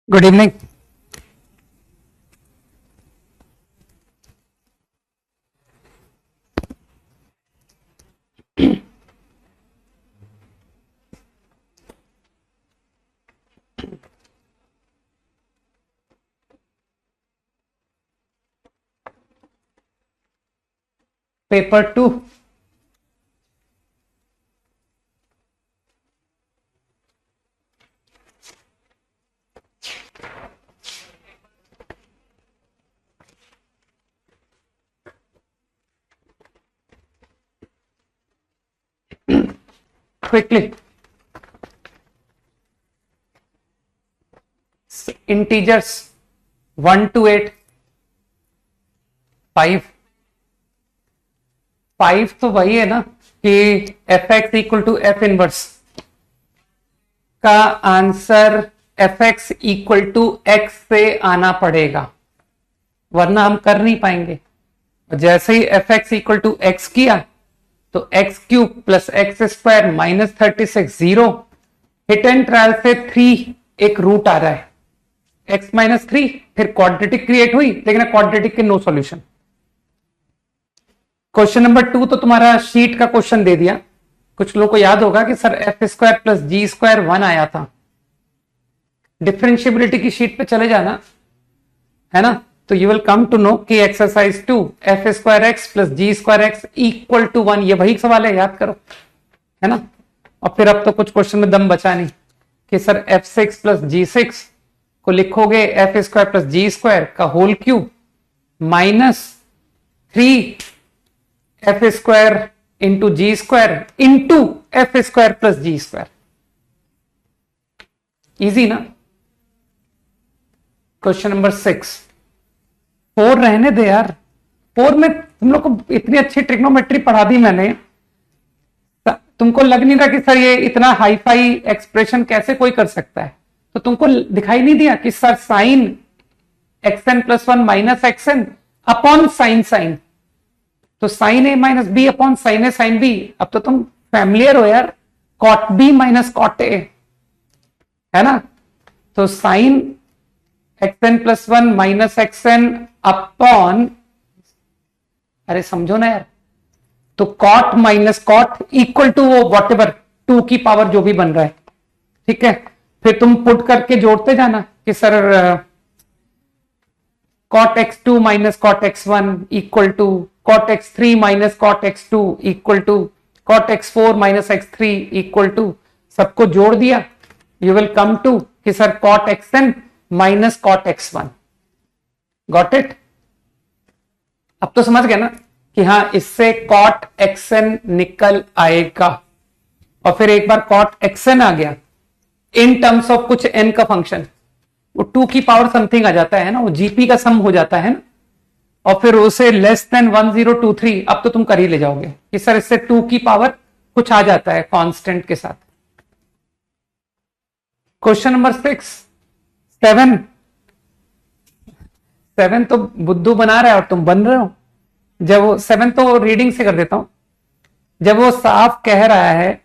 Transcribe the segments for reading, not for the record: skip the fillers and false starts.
Good evening. Paper 2 quickly. Integers 1 to 8, 5 तो वही है ना कि f x equal to f inverse का answer f x equal to x से आना पड़ेगा, वरना हम कर नहीं पाएंगे। जैसे ही f x equal to x किया तो x cube plus x square minus 36 zero, hit and trial से 3 एक रूट आ रहा है x माइनस 3, फिर क्वाड्रेटिक क्रिएट हुई, लेकिन क्वाड्रेटिक के नो सॉल्यूशन। क्वेश्चन नंबर 2 तो तुम्हारा शीट का क्वेश्चन दे दिया। कुछ लोगों को याद होगा कि sir F square plus g square 1 आया था। डिफरेंशिएबिलिटी की शीट पे चले जाना, है ना, तो you will come to know कि exercise 2 f square x plus g square x equal to 1, ये वही सवाल है, याद करो, है ना। और फिर अब तो कुछ क्वेश्चन में दम बचा नहीं कि सर f6 प्लस g6 को लिखोगे f square plus g square का whole cube minus 3 f square into g square into f square plus g square. Easy ना। क्वेश्चन नंबर 6, 4 रहने दे यार, 4 में तुम लोग को इतनी अच्छी ट्रिग्नोमेट्री पढ़ा दी मैंने, तुमको लग नहीं रहा कि सर ये इतना हाई फाई एक्सप्रेशन कैसे कोई कर सकता है। तो तुमको दिखाई नहीं दिया कि sir sine x n plus 1 minus x n upon sine sine, तो sine a minus b upon sine a sine b. अब तो तुम फैमिलियर हो यार, cot b minus cot a, है ना। तो sine x n plus 1 minus x n upon, अरे समझो ना यार, तो cot minus cot equal to वो वॉट एवर 2 की पावर जो भी बन रहा है, ठीक है। फिर तुम पुट करके जोड़ते जाना कि sir cot x2 minus cot x1 equal to cot x3 minus cot x2 equal to cot x4 minus x3 equal to, सबको जोड़ दिया, यू विल कम टू कि sir cot xn minus cot x1। Got it. अब तो समझ गए ना कि हाँ, इससे कॉट xn निकल आएगा। और फिर एक बार कॉट xn आ गया इन टर्म्स ऑफ कुछ n का फंक्शन, वो 2 की पावर समथिंग आ जाता है ना, वो जीपी का सम हो जाता है ना, और फिर उसे लेस देन 1023, अब तो तुम कर ही ले जाओगे कि सर इससे 2 की पावर कुछ आ जाता है कांस्टेंट के साथ। क्वेश्चन नंबर 6, 7 तो बुद्धू बना रहा है और तुम बन रहे हो। जब वो 7 तो रीडिंग से कर देता हूं, जब वो साफ कह रहा है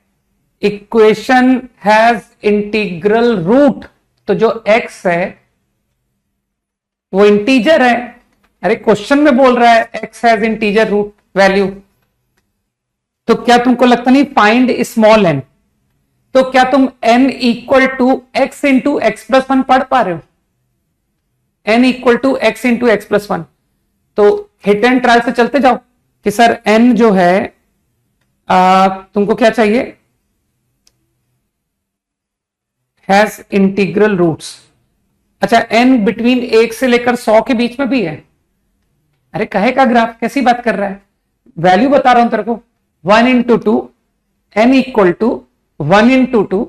इक्वेशन हैज इंटीग्रल रूट, तो जो x है वो इंटीजर है। अरे क्वेश्चन में बोल रहा है x has integer root value, तो क्या तुमको लगता नहीं फाइंड स्मॉल n, तो क्या तुम n equal to x into x plus 1 पढ़ पा रहे हो? n equal to x into x plus 1, तो हिट एंड ट्रायल से चलते जाओ कि सर n जो है तुमको क्या चाहिए, हैज इंटीग्रल रूट्स। अच्छा, n बिटवीन 1 से लेकर 100 के बीच में भी है। अरे कहे का ग्राफ, कैसी बात कर रहा है, वैल्यू बता रहा हूं तेरे को, 1 into 2 n equal to 1 into 2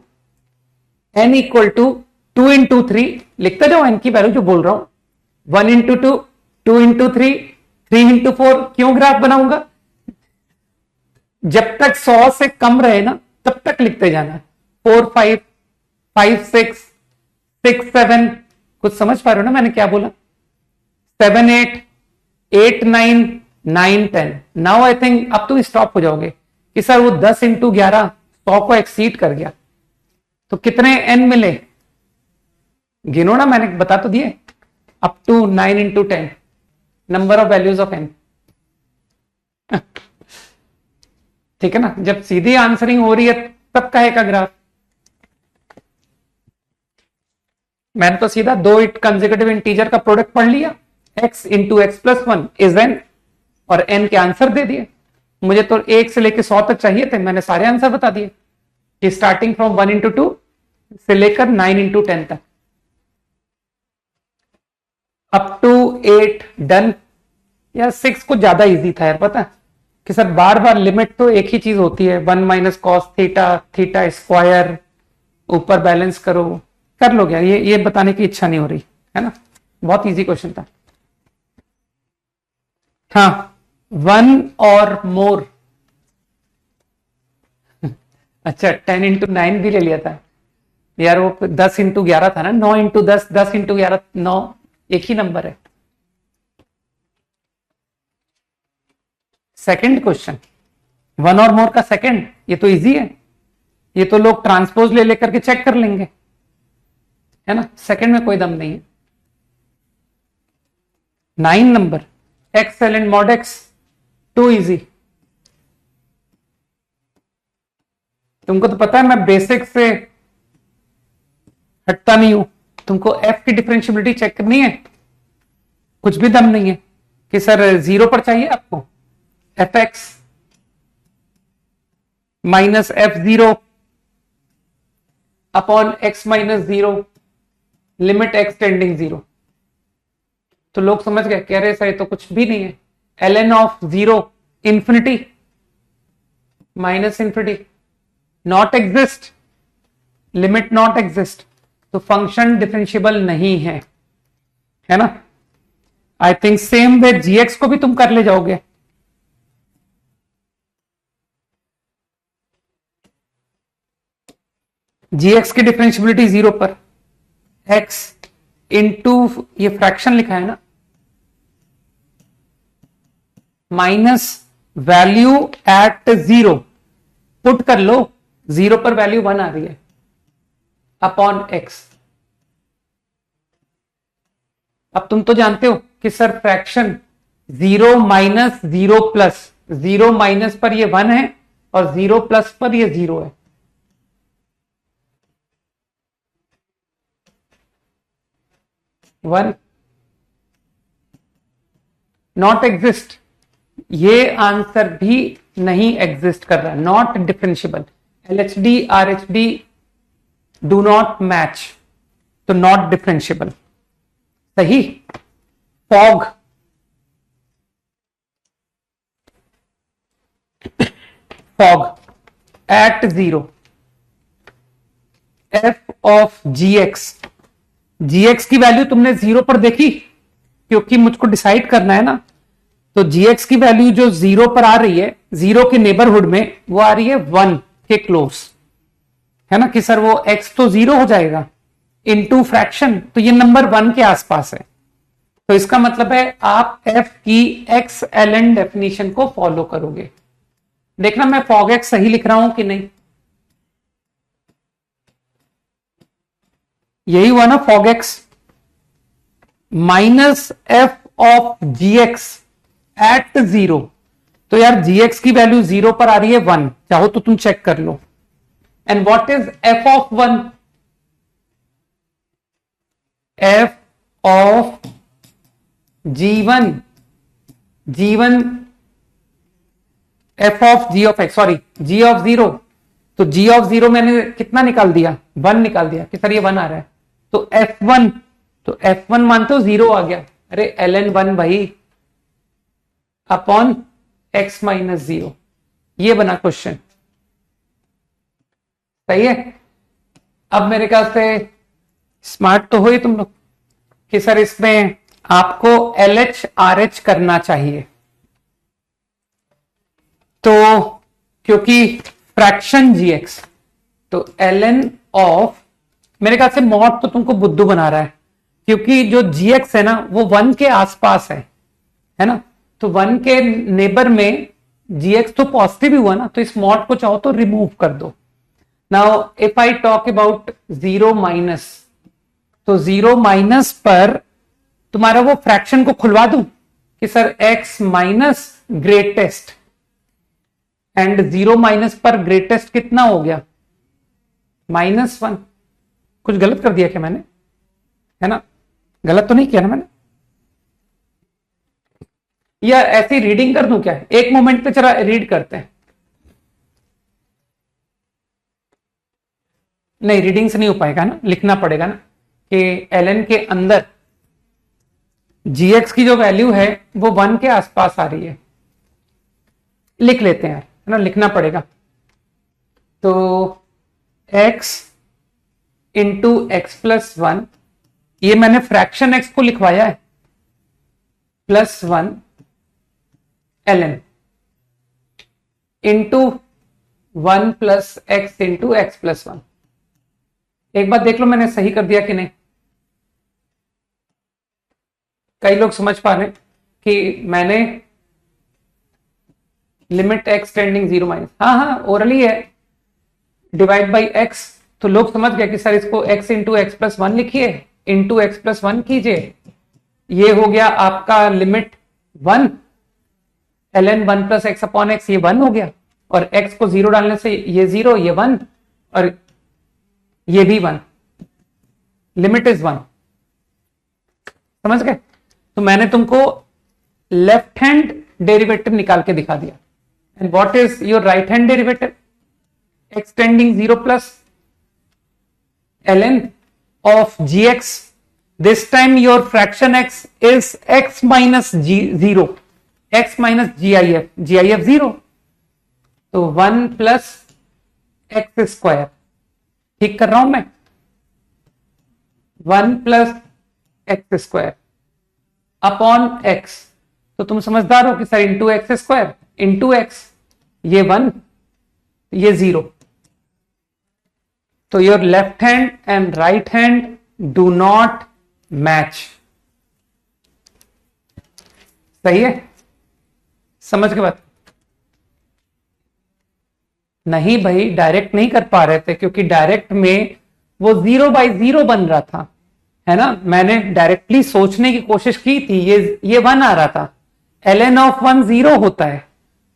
n equal to 2 into 3, लिखते जाओ n की वैल्यू जो बोल रहा हूं, 1 इंटू 2, 2 इंटू 3, 3 इंटू 4। क्यों ग्राफ बनाऊंगा? जब तक 100 से कम रहे ना तब तक लिखते जाना, 4 5 5 6 6 7, कुछ समझ पा रहे हो ना मैंने क्या बोला, 7 8 8 9 9 10। नाउ आई थिंक अब तो स्टॉप हो जाओगे कि सर वो 10 इंटू 11 100 को एक्सीड कर गया, तो कितने n मिले, गिनो ना, मैंने बता तो दिए, up to 9 into 10 number of values of n। ठीक है ना, जब सीधी आंसरिंग हो रही है तब कहे का ग्राफ। मैंने तो सीधा दो कंसेक्यूटिव इंटीजर का प्रोडक्ट पढ़ लिया, x into x plus one is n, और n के आंसर दे दिए। मुझे तो 1 से लेकर 100 तक चाहिए थे, मैंने सारे आंसर बता दिए कि स्टार्टिंग फ्रॉम 1 into 2 से लेकर 9 into 10 तक, अप टू 8 डन। यार 6 को ज्यादा इजी था यार, पता है कि सर बार बार लिमिट तो एक ही चीज होती है, 1 minus cos theta, theta square, ऊपर बैलेंस करो, कर लो यार, ये बताने की इच्छा नहीं हो रही है ना, बहुत इजी क्वेश्चन था। हाँ, 1 और मोर। अच्छा 10 into 9 भी ले लिया था यार, वो 10 into 11 था ना, 9 into 10, 10 into 11, 9 एक ही नंबर है। सेकंड क्वेश्चन, 1 और मोर का सेकंड, ये तो इजी है, ये तो लोग ट्रांसपोज ले लेकर के चेक कर लेंगे, है ना, सेकंड में कोई दम नहीं है। 9 number, x l and mod x, too easy. तुमको तो पता है मैं बेसिक से हटता नहीं हूं, तुमको एफ की डिफरेंशियबिलिटी चेक करनी है, कुछ भी दम नहीं है कि सर 0 पर चाहिए आपको, F x minus F 0 upon x minus 0 limit x tending 0। तो लोग समझ गए, कह रहे सर ये तो कुछ भी नहीं है, l n of 0 infinity minus infinity not exist, limit not exist, तो फंक्शन डिफरेंशिएबल नहीं है ना। I think same way g x को भी तुम कर ले जाओगे। जीएक्स की डिफरेंशियबिलिटी 0 पर x इंटू ये फ्रैक्शन लिखा है ना, माइनस वैल्यू एट 0 पुट कर लो, 0 पर वैल्यू 1 आ रही है, अपॉन x। अब तुम तो जानते हो कि sir fraction 0 minus 0 plus, 0 minus पर ये 1 है और 0 प्लस पर ये 0 है। वन नॉट एग्जिस्ट, ये आंसर भी नहीं एग्जिस्ट कर रहा, not differentiable, LHD RHD do not match, तो नॉट डिफरेंशिएबल। सही। Fog, fog at 0 F of ji X, GX की वैल्यू तुमने 0 पर देखी, क्योंकि मुझको डिसाइड करना है ना, तो जीएक्स की वैल्यू जो 0 पर आ रही है, 0 के नेबरहुड में, वो आ रही है 1 के क्लोज, है ना, कि सर वो x तो 0 हो जाएगा इनटू फ्रैक्शन, तो ये नंबर 1 के आसपास है। तो इसका मतलब है आप f की एक्स एल एन डेफिनेशन को फॉलो करोगे। देखना मैं फॉग एक्स सही लिख रहा हूं कि नहीं, यही हुआ ना, fog x minus f of ji x at 0, तो यार जी एक्स की वैल्यू 0 पर आ रही है 1, चाहो तो तुम चेक कर लो। And what is f of 1, f of जी1, जी1 f of g of x, sorry g of 0, तो जी ऑफ 0 मैंने कितना निकाल दिया, 1 निकाल दिया कि सर ये 1 आ रहा है, तो F1, तो F1 मानते हो 0 आ गया, अरे ln1 भाई अपॉन x माइनस 0, ये बना क्वेश्चन। सही है। अब मेरे ख्याल से स्मार्ट तो हो ही तुम लोग कि सर इसमें आपको LH RH करना चाहिए, तो क्योंकि फ्रैक्शन GX, तो ln ऑफ, मेरे ख्याल से मॉड तो तुमको बुद्धू बना रहा है, क्योंकि जो GX है ना वो 1 के आसपास है ना, तो 1 के नेबर में GX तो पॉजिटिव हुआ ना, तो इस मॉड को चाहो तो रिमूव कर दो। Now if I talk about 0 minus, तो 0 माइनस पर तुम्हारा वो फ्रैक्शन को खुलवा दूं कि sir x minus greatest, and 0 minus पर ग्रेटेस्ट कितना हो गया, -1। कुछ गलत कर दिया क्या मैंने, है ना, गलत तो नहीं किया ना मैंने, या ऐसी रीडिंग कर दूं क्या, एक मोमेंट पे चला रीड करते हैं। नहीं, रीडिंग से नहीं हो पाएगा ना, लिखना पड़ेगा ना कि ln के अंदर gx की जो वैल्यू है वो 1 के आसपास आ रही है। लिख लेते हैं, है ना, लिखना पड़ेगा। तो x इंटू एक्स प्लस 1, ये मैंने फ्रैक्शन x को लिखवाया है, +1 ln into 1 plus x into x plus 1। एक बात देख लो मैंने सही कर दिया कि नहीं। कई लोग समझ पा रहे हैं कि मैंने लिमिट x टेंडिंग 0 माइनस, हाँ ओरली है, डिवाइड बाई x, तो लोग समझ गए कि सर इसको x इंटू एक्स प्लस 1 लिखिए, इंटू एक्स प्लस 1 कीजिए, ये हो गया आपका limit 1 ln 1 plus x upon x, ये 1 हो गया, और x को 0 डालने से ये 0, ये 1, और ये भी 1, लिमिट इज 1। समझ गए। तो मैंने तुमको लेफ्ट हैंड डेरिवेटिव निकाल के दिखा दिया। And what is your right hand derivative, x tending 0 plus ln of gx, this time your fraction x is x minus 0, x minus gif 0, तो 1 प्लस एक्स स्क्वायर, ठीक कर रहा हूं मैं, 1 plus x square upon x, तो तुम समझदार हो कि sir into x square into x, ये 1, ये 0, तो your left hand and right hand do not match. सही है, समझ के बाद। नहीं भाई, डायरेक्ट नहीं कर पा रहे थे क्योंकि डायरेक्ट में वो 0/0 बन रहा था, है ना, मैंने डायरेक्टली सोचने की कोशिश की थी, ये 1 आ रहा था, ln ऑफ 1 0 होता है,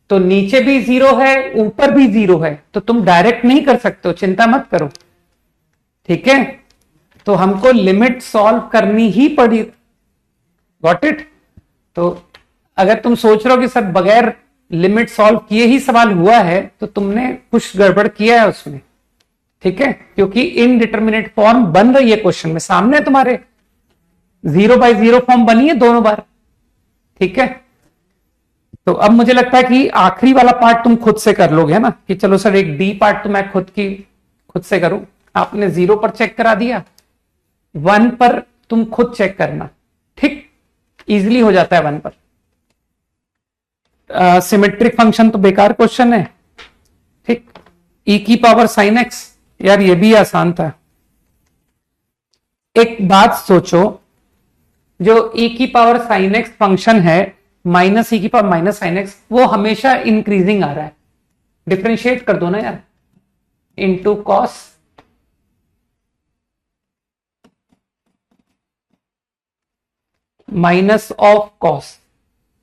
तो नीचे भी 0 है ऊपर भी 0 है, तो तुम डायरेक्ट नहीं कर सकते हो, चिंता मत करो, ठीक है। तो हमको लिमिट सॉल्व करनी ही पड़ी, गॉट इट। तो अगर तुम सोच रहे हो कि सर बगैर लिमिट सॉल्व किए ही सवाल हुआ है, तो तुमने कुछ गड़बड़ किया है उसमें, ठीक है, क्योंकि इनडिटरमिनेट फॉर्म बन रही है क्वेश्चन में, सामने तुम्हारे 0/0 फॉर्म बनी है दोनों बार, ठीक है। तो अब मुझे लगता है कि आखिरी वाला पार्ट तुम खुद से कर लोगे, है ना, कि चलो सर एक डी पार्ट तो मैं खुद से करूं। आपने 0 पर चेक करा दिया, 1 पर तुम खुद चेक करना, ठीक, इजीली हो जाता है 1 पर। सिमेट्रिक फंक्शन तो बेकार क्वेश्चन है, ठीक, e की पावर साइन एक्स, यार ये भी आसान था। एक बात सोचो, जो e की पावर साइन एक्स फंक्शन है, माइनस e की पावर माइनस साइन एक्स, वो हमेशा इंक्रीजिंग आ रहा है, डिफरेंशिएट कर दो ना यार, into cos minus of cos,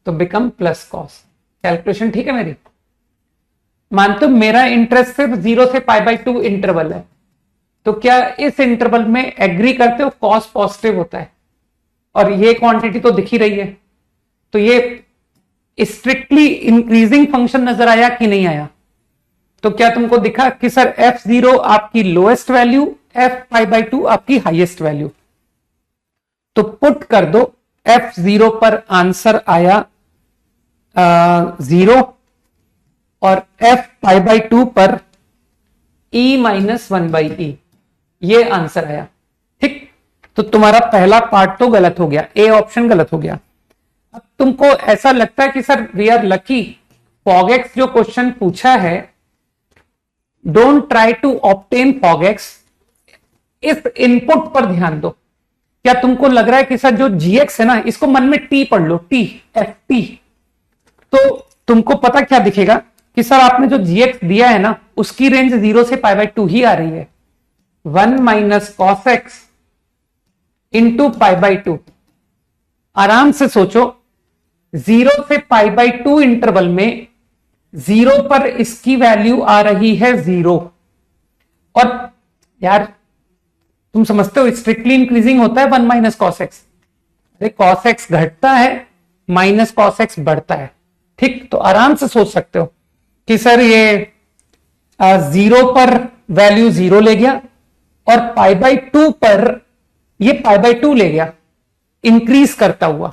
तो बिकम प्लस कॉस। कैलकुलेशन ठीक है मेरी। मानते हो मेरा इंटरेस्ट सिर्फ 0 से π/2 इंटरवल है, तो क्या इस इंटरवल में एग्री करते हो कॉस पॉजिटिव होता है, और ये क्वांटिटी तो दिख ही रही है, तो ये स्ट्रिक्टली इंक्रीजिंग फंक्शन नजर आया कि नहीं आया। तो क्या तुमको दिखा कि सर f0 आपकी लोएस्ट वैल्यू, f π/2 आपकी हाईएस्ट वैल्यू, तो पुट कर दो, f0 पर आंसर आया 0, और f π/2 पर e माइनस 1/e, ये आंसर आया, ठीक। तो तुम्हारा पहला पार्ट तो गलत हो गया, ए ऑप्शन गलत हो गया। अब तुमको ऐसा लगता है कि सर वी आर लकी, फॉगएक्स जो क्वेश्चन पूछा है, डोंट ट्राई टू ऑब्टेन फॉगएक्स, इस इनपुट पर ध्यान दो। क्या तुमको लग रहा है कि सर जो जीएक्स है ना, इसको मन में टी पढ़ लो, टी, एफ टी, तो तुमको पता क्या दिखेगा कि सर आपने जो जीएक्स दिया है ना, उसकी रेंज 0 से π/2 ही आ रही है, 1 minus cos x into pi by two. आराम से सोचो, 0 से पाई बाई टू इंटरवल में 0 पर इसकी वैल्यू आ रही है 0। और यार तुम समझते हो स्ट्रिक्टली इंक्रीजिंग होता है 1 माइनस कॉस एक्स। अरे कॉस एक्स घटता है, माइनस कॉस एक्स बढ़ता है। ठीक, तो आराम से सोच सकते हो कि सर ये 0 पर वैल्यू 0 ले गया और पाई बाई टू पर ये पाई बाई टू ले गया इंक्रीज करता हुआ।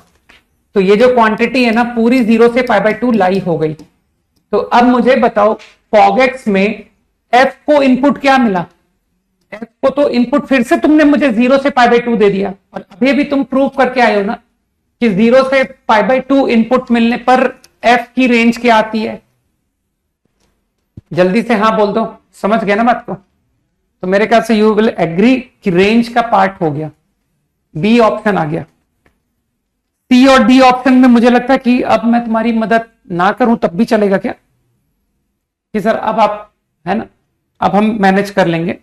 तो ये जो क्वांटिटी है ना पूरी 0 से पाई बाई टू लाई हो गई। तो अब मुझे बताओ फॉगएक्स में एफ को इनपुट क्या मिला? एफ को तो इनपुट फिर से तुमने मुझे 0 से पाई बाई टू दे दिया, और अभी भी तुम प्रूव करके आए हो ना कि 0 से पाई बाई टू इनपुट मिलने पर एफ की रेंज क्या आती है। जल्दी से हाँ बोल दो, समझ गया ना बात को? तो मेरे ख्याल से यू विल एग्री कि रेंज का पार्ट हो गया, बी ऑप्शन आ गया। सी और डी ऑप्शन में मुझे लगता है कि अब मैं तुम्हारी मदद ना करूं तब भी चलेगा क्या, कि सर अब आप है ना, अब हम मैनेज कर लेंगे।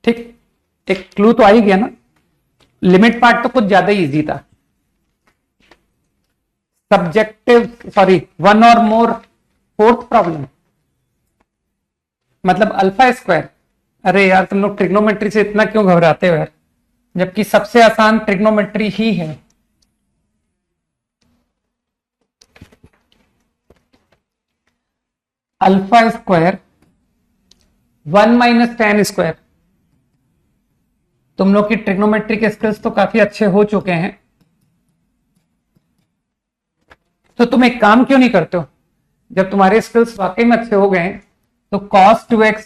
ठीक, एक क्लू तो आ ही गया ना। लिमिट पार्ट तो कुछ ज्यादा ही इजी था। सब्जेक्टिव सॉरी वन और मोर फोर्थ प्रॉब्लम मतलब अल्फा स्क्वायर। अरे यार तुम लोग ट्रिग्नोमेट्री से इतना क्यों घबराते हो यार, जबकि सबसे आसान ट्रिग्नोमेट्री ही है। Alpha square 1 minus ten square. तुम लोग की ट्रिग्नोमेट्री के स्किल्स तो काफी अच्छे हो चुके हैं, तो तुम एक काम क्यों नहीं करते हो, जब तुम्हारे स्किल्स वाकई में अच्छे हो गए हैं तो cos 2x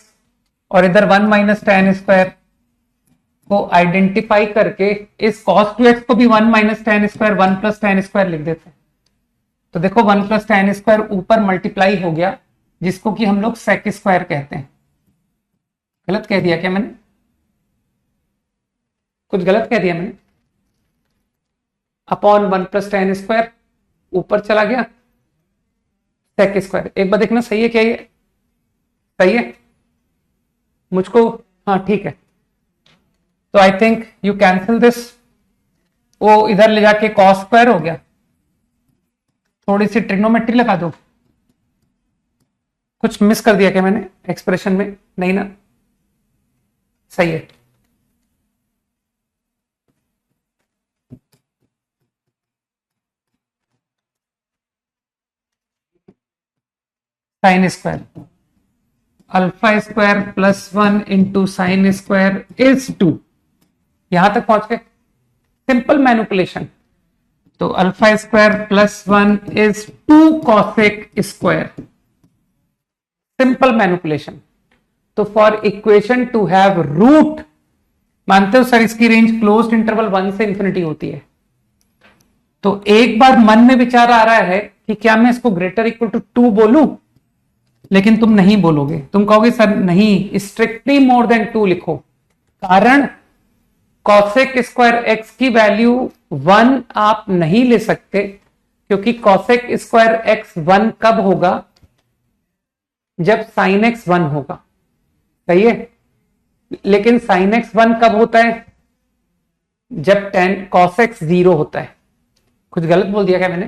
और इधर 1 माइनस टेन स्क्वायर को आइडेंटिफाई करके इस cos 2x को भी 1 minus ten square 1 plus ten square लिख देते हैं। तो देखो 1 प्लस टेन स्क्वायर ऊपर मल्टीप्लाई हो गया, जिसको कि हम लोग सेक स्क्वायर कहते हैं। गलत कह दिया क्या मैंने? कुछ गलत कह दिया मैंने? अपॉन 1 प्लस टेन स्क्वायर ऊपर चला गया सेक स्क्वायर। एक बार देखना सही है क्या ये? सही है मुझको? हाँ ठीक है। तो I think you cancel this, वो इधर ले जाके कॉस स्क्वायर हो गया। थोड़ी सी ट्रिग्नोमेट्री लगा दो। कुछ मिस कर दिया क्या मैंने एक्सप्रेशन में? नहीं ना, सही है। Sine square alpha square plus 1 into sine square is 2। यहां तक पहुंच गए, सिंपल मैनिपुलेशन। तो alpha square plus 1 is 2 cosec square, simple manipulation. तो for equation to have root, मानते हो सर इसकी रेंज क्लोज्ड इंटरवल 1 से इंफिनिटी होती है, तो एक बार मन में विचार आ रहा है कि क्या मैं इसको ग्रेटर इक्वल टू 2 बोलूं, लेकिन तुम नहीं बोलोगे। तुम कहोगे सर नहीं, स्ट्रिक्टली मोर देन 2 लिखो। कारण कॉसेक स्क्वायर एक्स की वैल्यू 1 आप नहीं ले सकते, क्योंकि कॉसेक स्क्वायर एक्स 1 कब होगा? जब साइन एक्स 1 होगा। सही है, लेकिन साइन एक्स 1 कब होता है? जब टेन कॉस एक्स 0 होता है। कुछ गलत बोल दिया क्या मैंने?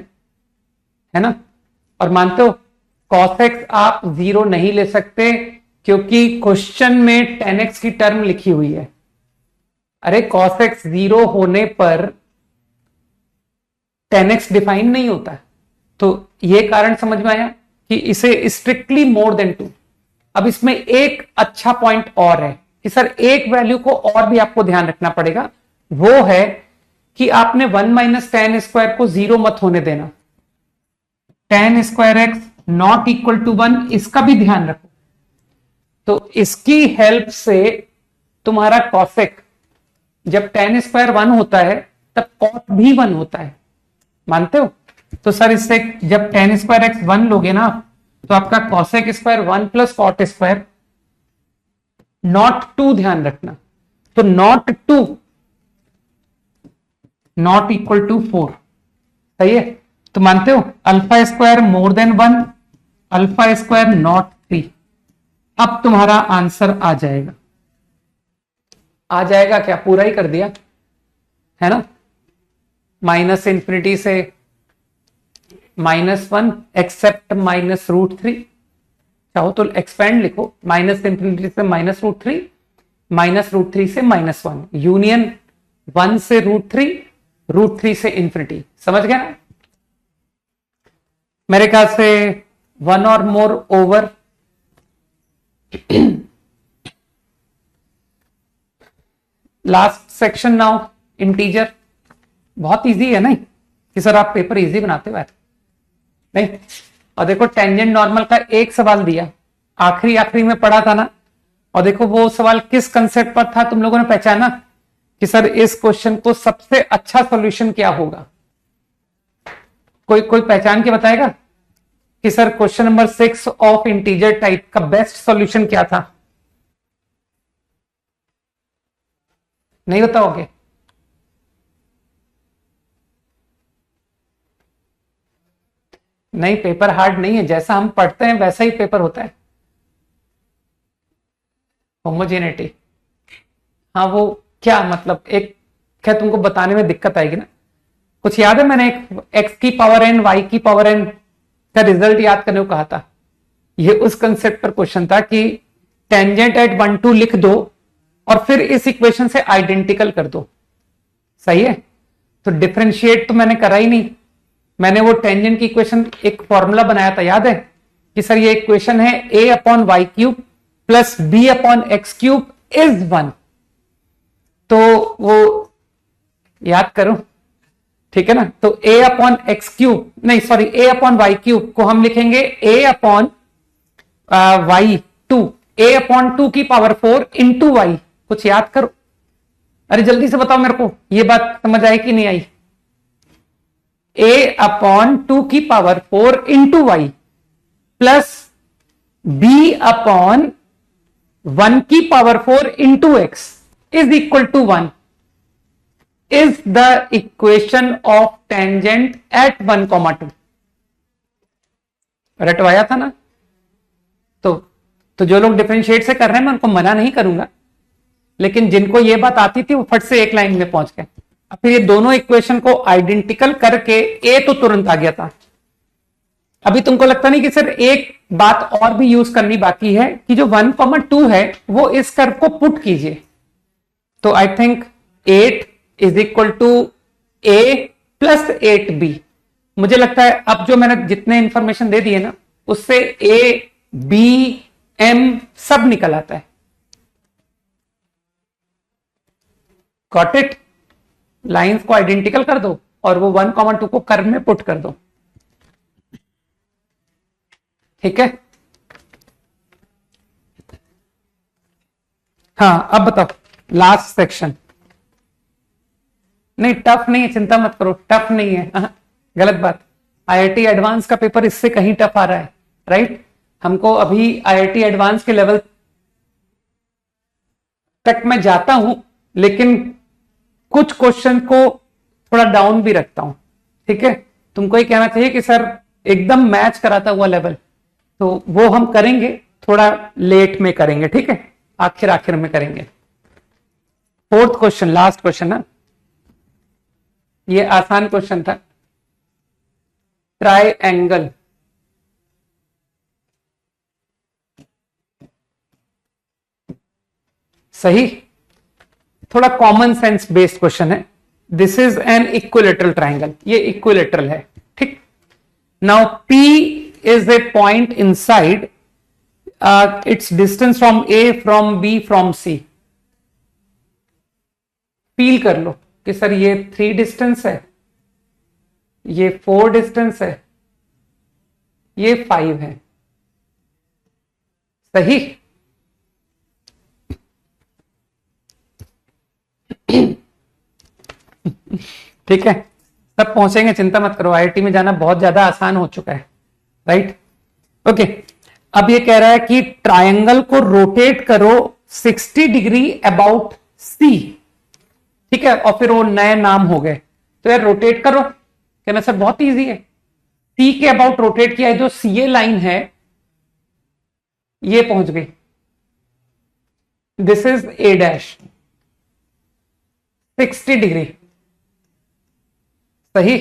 है ना? और मानते हो cos x आप 0 नहीं ले सकते, क्योंकि क्वेश्चन में 10x की टर्म लिखी हुई है। अरे cos x 0 होने पर 10x डिफाइन नहीं होता है। तो यह कारण समझ में आया कि इसे स्ट्रिक्टली मोर देन 2। अब इसमें एक अच्छा पॉइंट और है कि सर एक वैल्यू को और भी आपको ध्यान रखना पड़ेगा, वो है कि आपने 1 माइनस टेन स्क्वायर को 0 मत होने देना। Tan square x not equal to 1, इसका भी ध्यान रखो। तो इसकी हेल्प से तुम्हारा कॉसेक, जब टेन स्क्वायर 1 होता है तब कॉट भी 1 होता है, मानते हो? तो सर इससे जब टेन स्क्वायर एक्स 1 लोगे ना, तो आपका cosec square 1 plus cot square not 2, ध्यान रखना। तो नॉट 2 नॉट इक्वल टू 4। सही है? तो मानते हो alpha square more than 1, alpha square not 3। अब तुम्हारा आंसर आ जाएगा। आ जाएगा क्या? पूरा ही कर दिया है ना। माइनस इंफिनिटी से -1 एक्सेप्ट -√3। चाहो तो एक्सपेंड लिखो, माइनस इंफिनिटी से -√3, -√3 से -1, यूनियन 1 से √3, √3 से इंफिनिटी। समझ गया ना? मेरे ख्याल से 1 और more over. Last section now, integer. बहुत इजी है नहीं कि सर आप पेपर इजी बनाते हो नहीं। और देखो टेंजेंट नॉर्मल का एक सवाल दिया, आखिरी में पढ़ा था ना। और देखो वो सवाल किस कंसेप्ट पर था, तुम लोगों ने पहचाना कि सर इस क्वेश्चन को सबसे अच्छा सॉल्यूशन क्या होगा? कोई पहचान के बताएगा कि sir question number 6 of integer type का बेस्ट सॉल्यूशन क्या था? नहीं बताओगे? नहीं, पेपर हार्ड नहीं है, जैसा हम पढ़ते हैं वैसा ही पेपर होता है। होमोजेनिटी, हाँ वो क्या मतलब, एक क्या तुमको बताने में दिक्कत आएगी ना। कुछ याद है, मैंने एक x की पावर n y की पावर n का रिजल्ट याद करने को कहा था। ये उस कंसेप्ट पर क्वेश्चन था कि टेंजेंट एट 1 2 लिख दो और फिर इस इक्वेशन से आइडेंटिकल कर दो। सही है? तो डिफरेंशिएट तो मैंने करा ही नहीं। मैंने वो टेंजेंट की इक्वेशन एक फॉर्मूला बनाया था, याद है कि सर ये इक्वेशन है a/y³ प्लस b/x³ इज 1। तो वो याद करो, ठीक है ना। तो a/x³ नहीं सॉरी a/y³ को हम लिखेंगे a/y2, a/2 की पावर 4 इंटू y। कुछ याद करो, अरे जल्दी से बताओ मेरे को, ये बात समझ आई कि नहीं आई? a/2 की power 4 into y plus b/1 की power 4 into x is equal to 1 is the equation of tangent at 1,2। रटवाया था ना। तो जो लोग डिफरेंशिएट से कर रहे हैं मैं उनको मना नहीं करूंगा, लेकिन जिनको ये बात आती थी वो फट से एक लाइन में पहुंच गए। अब फिर ये दोनों इक्वेशन को आइडेंटिकल करके ए तो तुरंत आ गया था। अभी तुमको लगता नहीं कि सर एक बात और भी यूज करनी बाकी है कि जो 1,2 है वो इस कर्व को पुट कीजिए। तो I think 8 is equal to a plus 8b। मुझे लगता है अब जो मैंने जितने इंफॉर्मेशन दे दिए ना उससे a b m सब निकल आता है। Got it? लाइंस को आइडेंटिकल कर दो और वो 1,2 को कर्व में पुट कर दो। ठीक है, हाँ अब बताओ लास्ट सेक्शन। नहीं टफ नहीं है, चिंता मत करो, टफ नहीं है। गलत बात। आईआईटी एडवांस का पेपर इससे कहीं टफ आ रहा है, राइट? हमको अभी आईआईटी एडवांस के लेवल तक मैं जाता हूं, लेकिन कुछ क्वेश्चन को थोड़ा डाउन भी रखता हूं। ठीक है, तुमको ही कहना चाहिए कि सर एकदम मैच कराता हुआ लेवल, तो वो हम करेंगे, थोड़ा लेट में करेंगे। ठीक है, आखिर में करेंगे। 4th क्वेश्चन, लास्ट क्वेश्चन है, ये आसान क्वेश्चन था। ट्राइएंगल, सही, थोड़ा कॉमन सेंस बेस्ड क्वेश्चन है। This is an equilateral triangle, ये इक्विलेटरल है। ठीक, now P is a point inside it's distance from A, from B, from C। Feel कर लो कि सर ये 3 डिस्टेंस है, ये 4 डिस्टेंस है, ये 5 है। सही? ठीक है, सब पहुंचेंगे, चिंता मत करो। आईआईटी में जाना बहुत ज्यादा आसान हो चुका है, राइट? ओके, अब ये कह रहा है कि ट्रायंगल को रोटेट करो 60 डिग्री अबाउट सी। ठीक है, और फिर वो नए नाम हो गए। तो यार रोटेट करो, कहना सर बहुत इजी है। सी के अबाउट रोटेट किया है, जो सीए लाइन है ये पहुंच गई। This is a dash 60 degree, सही।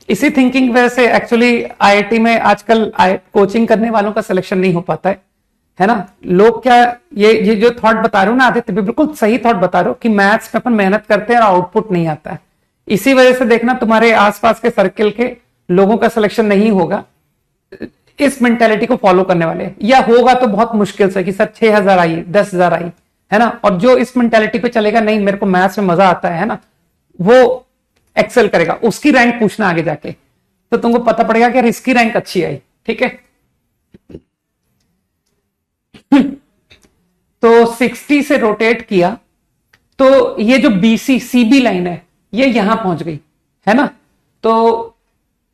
इसी थिंकिंग वजह से एक्चुअली आईआईटी में आजकल कोचिंग करने वालों का सिलेक्शन नहीं हो पाता है ना। लोग क्या, ये जो थॉट बता रहे हो ना आदित्य, बिल्कुल सही थॉट बता रहे हो कि मैथ्स में अपन मेहनत करते हैं और आउटपुट नहीं आता है। इसी वजह से देखना तुम्हारे आसपास के सर्किल के लोगों का सिलेक्शन नहीं होगा इस मेंटेलिटी को फॉलो करने वाले, या होगा तो बहुत मुश्किल से कि सर 6,000 आई, 10,000 आई, है ना। और जो इस मेंटेलिटी पे चलेगा, नहीं मेरे को मैथ्स में मजा आता है ना, वो एक्सेल करेगा, उसकी रैंक पूछना आगे जाके, तो तुमको पता पड़ेगा कि यार इसकी रैंक अच्छी आई, ठीक है। तो 60 से रोटेट किया तो ये जो बीसी सीबी लाइन है ये यहां पहुंच गई, है ना। तो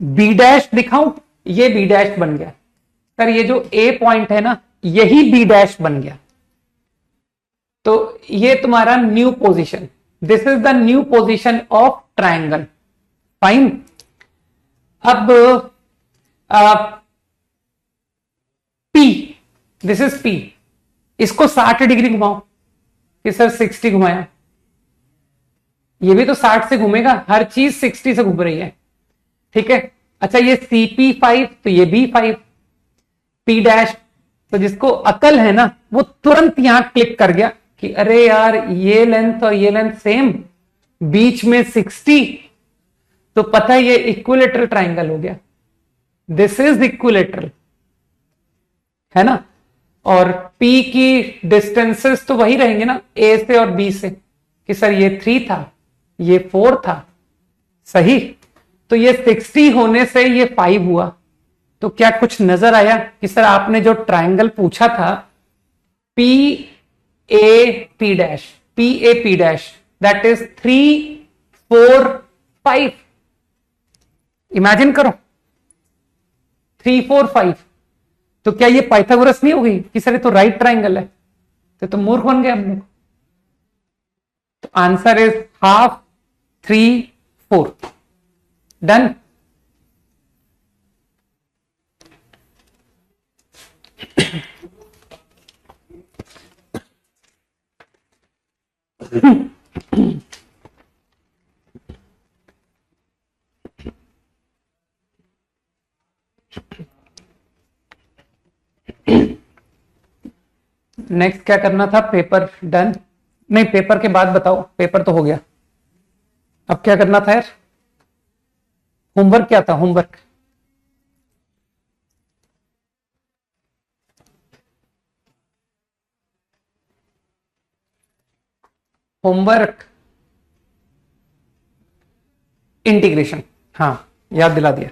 बी डैश दिखाऊं, ये बी डैश बन गया सर, ये जो ए पॉइंट है ना यही बी डैश बन गया। तो ये तुम्हारा new position, this is the new position of triangle, fine. अब पी, दिस इज पी, इसको 60 डिग्री घुमाओ कि सर 60 घुमाया, ये भी तो 60 से घूमेगा, हर चीज 60 से घूम रही है, ठीक है। अच्छा ये CP5 तो ये B5, P डैश, तो जिसको अकल है ना वो तुरंत यहां क्लिक कर गया कि अरे यार ये लेंथ और ये लेंथ सेम, बीच में 60, तो पता है ये इक्विलेटरल ट्राइंगल हो गया, दिस इज इक्विलेटरल, है ना। और P की डिस्टेंसेस तो वही रहेंगे ना A से और B से, कि सर ये 3 था, ये 4 था, सही। तो ये 60 होने से ये 5 हुआ, तो क्या कुछ नजर आया कि सर आपने जो ट्रायंगल पूछा था PAP dash, PAP dash, that is 3, 4, 5, imagine करो 3, 4, 5, तो क्या ये पाइथागोरस नहीं हो गई कि सर ये तो राइट ट्रायंगल है, तो मूर्ख बन गए हम लोग। तो answer is half, 3, 4, done. Next क्या करना था, पेपर डन, नहीं पेपर के बाद बताओ, पेपर तो हो गया, अब क्या करना था यार, होमवर्क क्या था, होमवर्क होमवर्क इंटीग्रेशन, हाँ याद दिला दिया।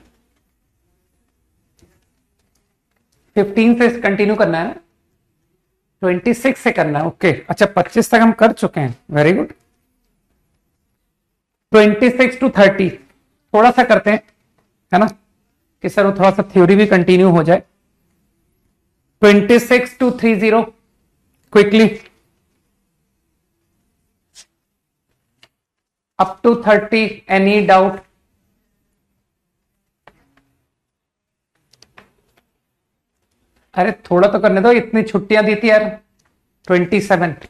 15 से कंटिन्यू करना है, 26 से करना है, ओके। अच्छा 25 तक हम कर चुके हैं, वेरी गुड। 26 to 30 थोड़ा सा करते हैं, है ना, कि सर वो थोड़ा सा थ्योरी भी कंटिन्यू हो जाए। 26 to 30 quickly, up to 30, any doubt? अरे थोड़ा तो करने दो, इतनी छुट्टियां दी थी यार। 27,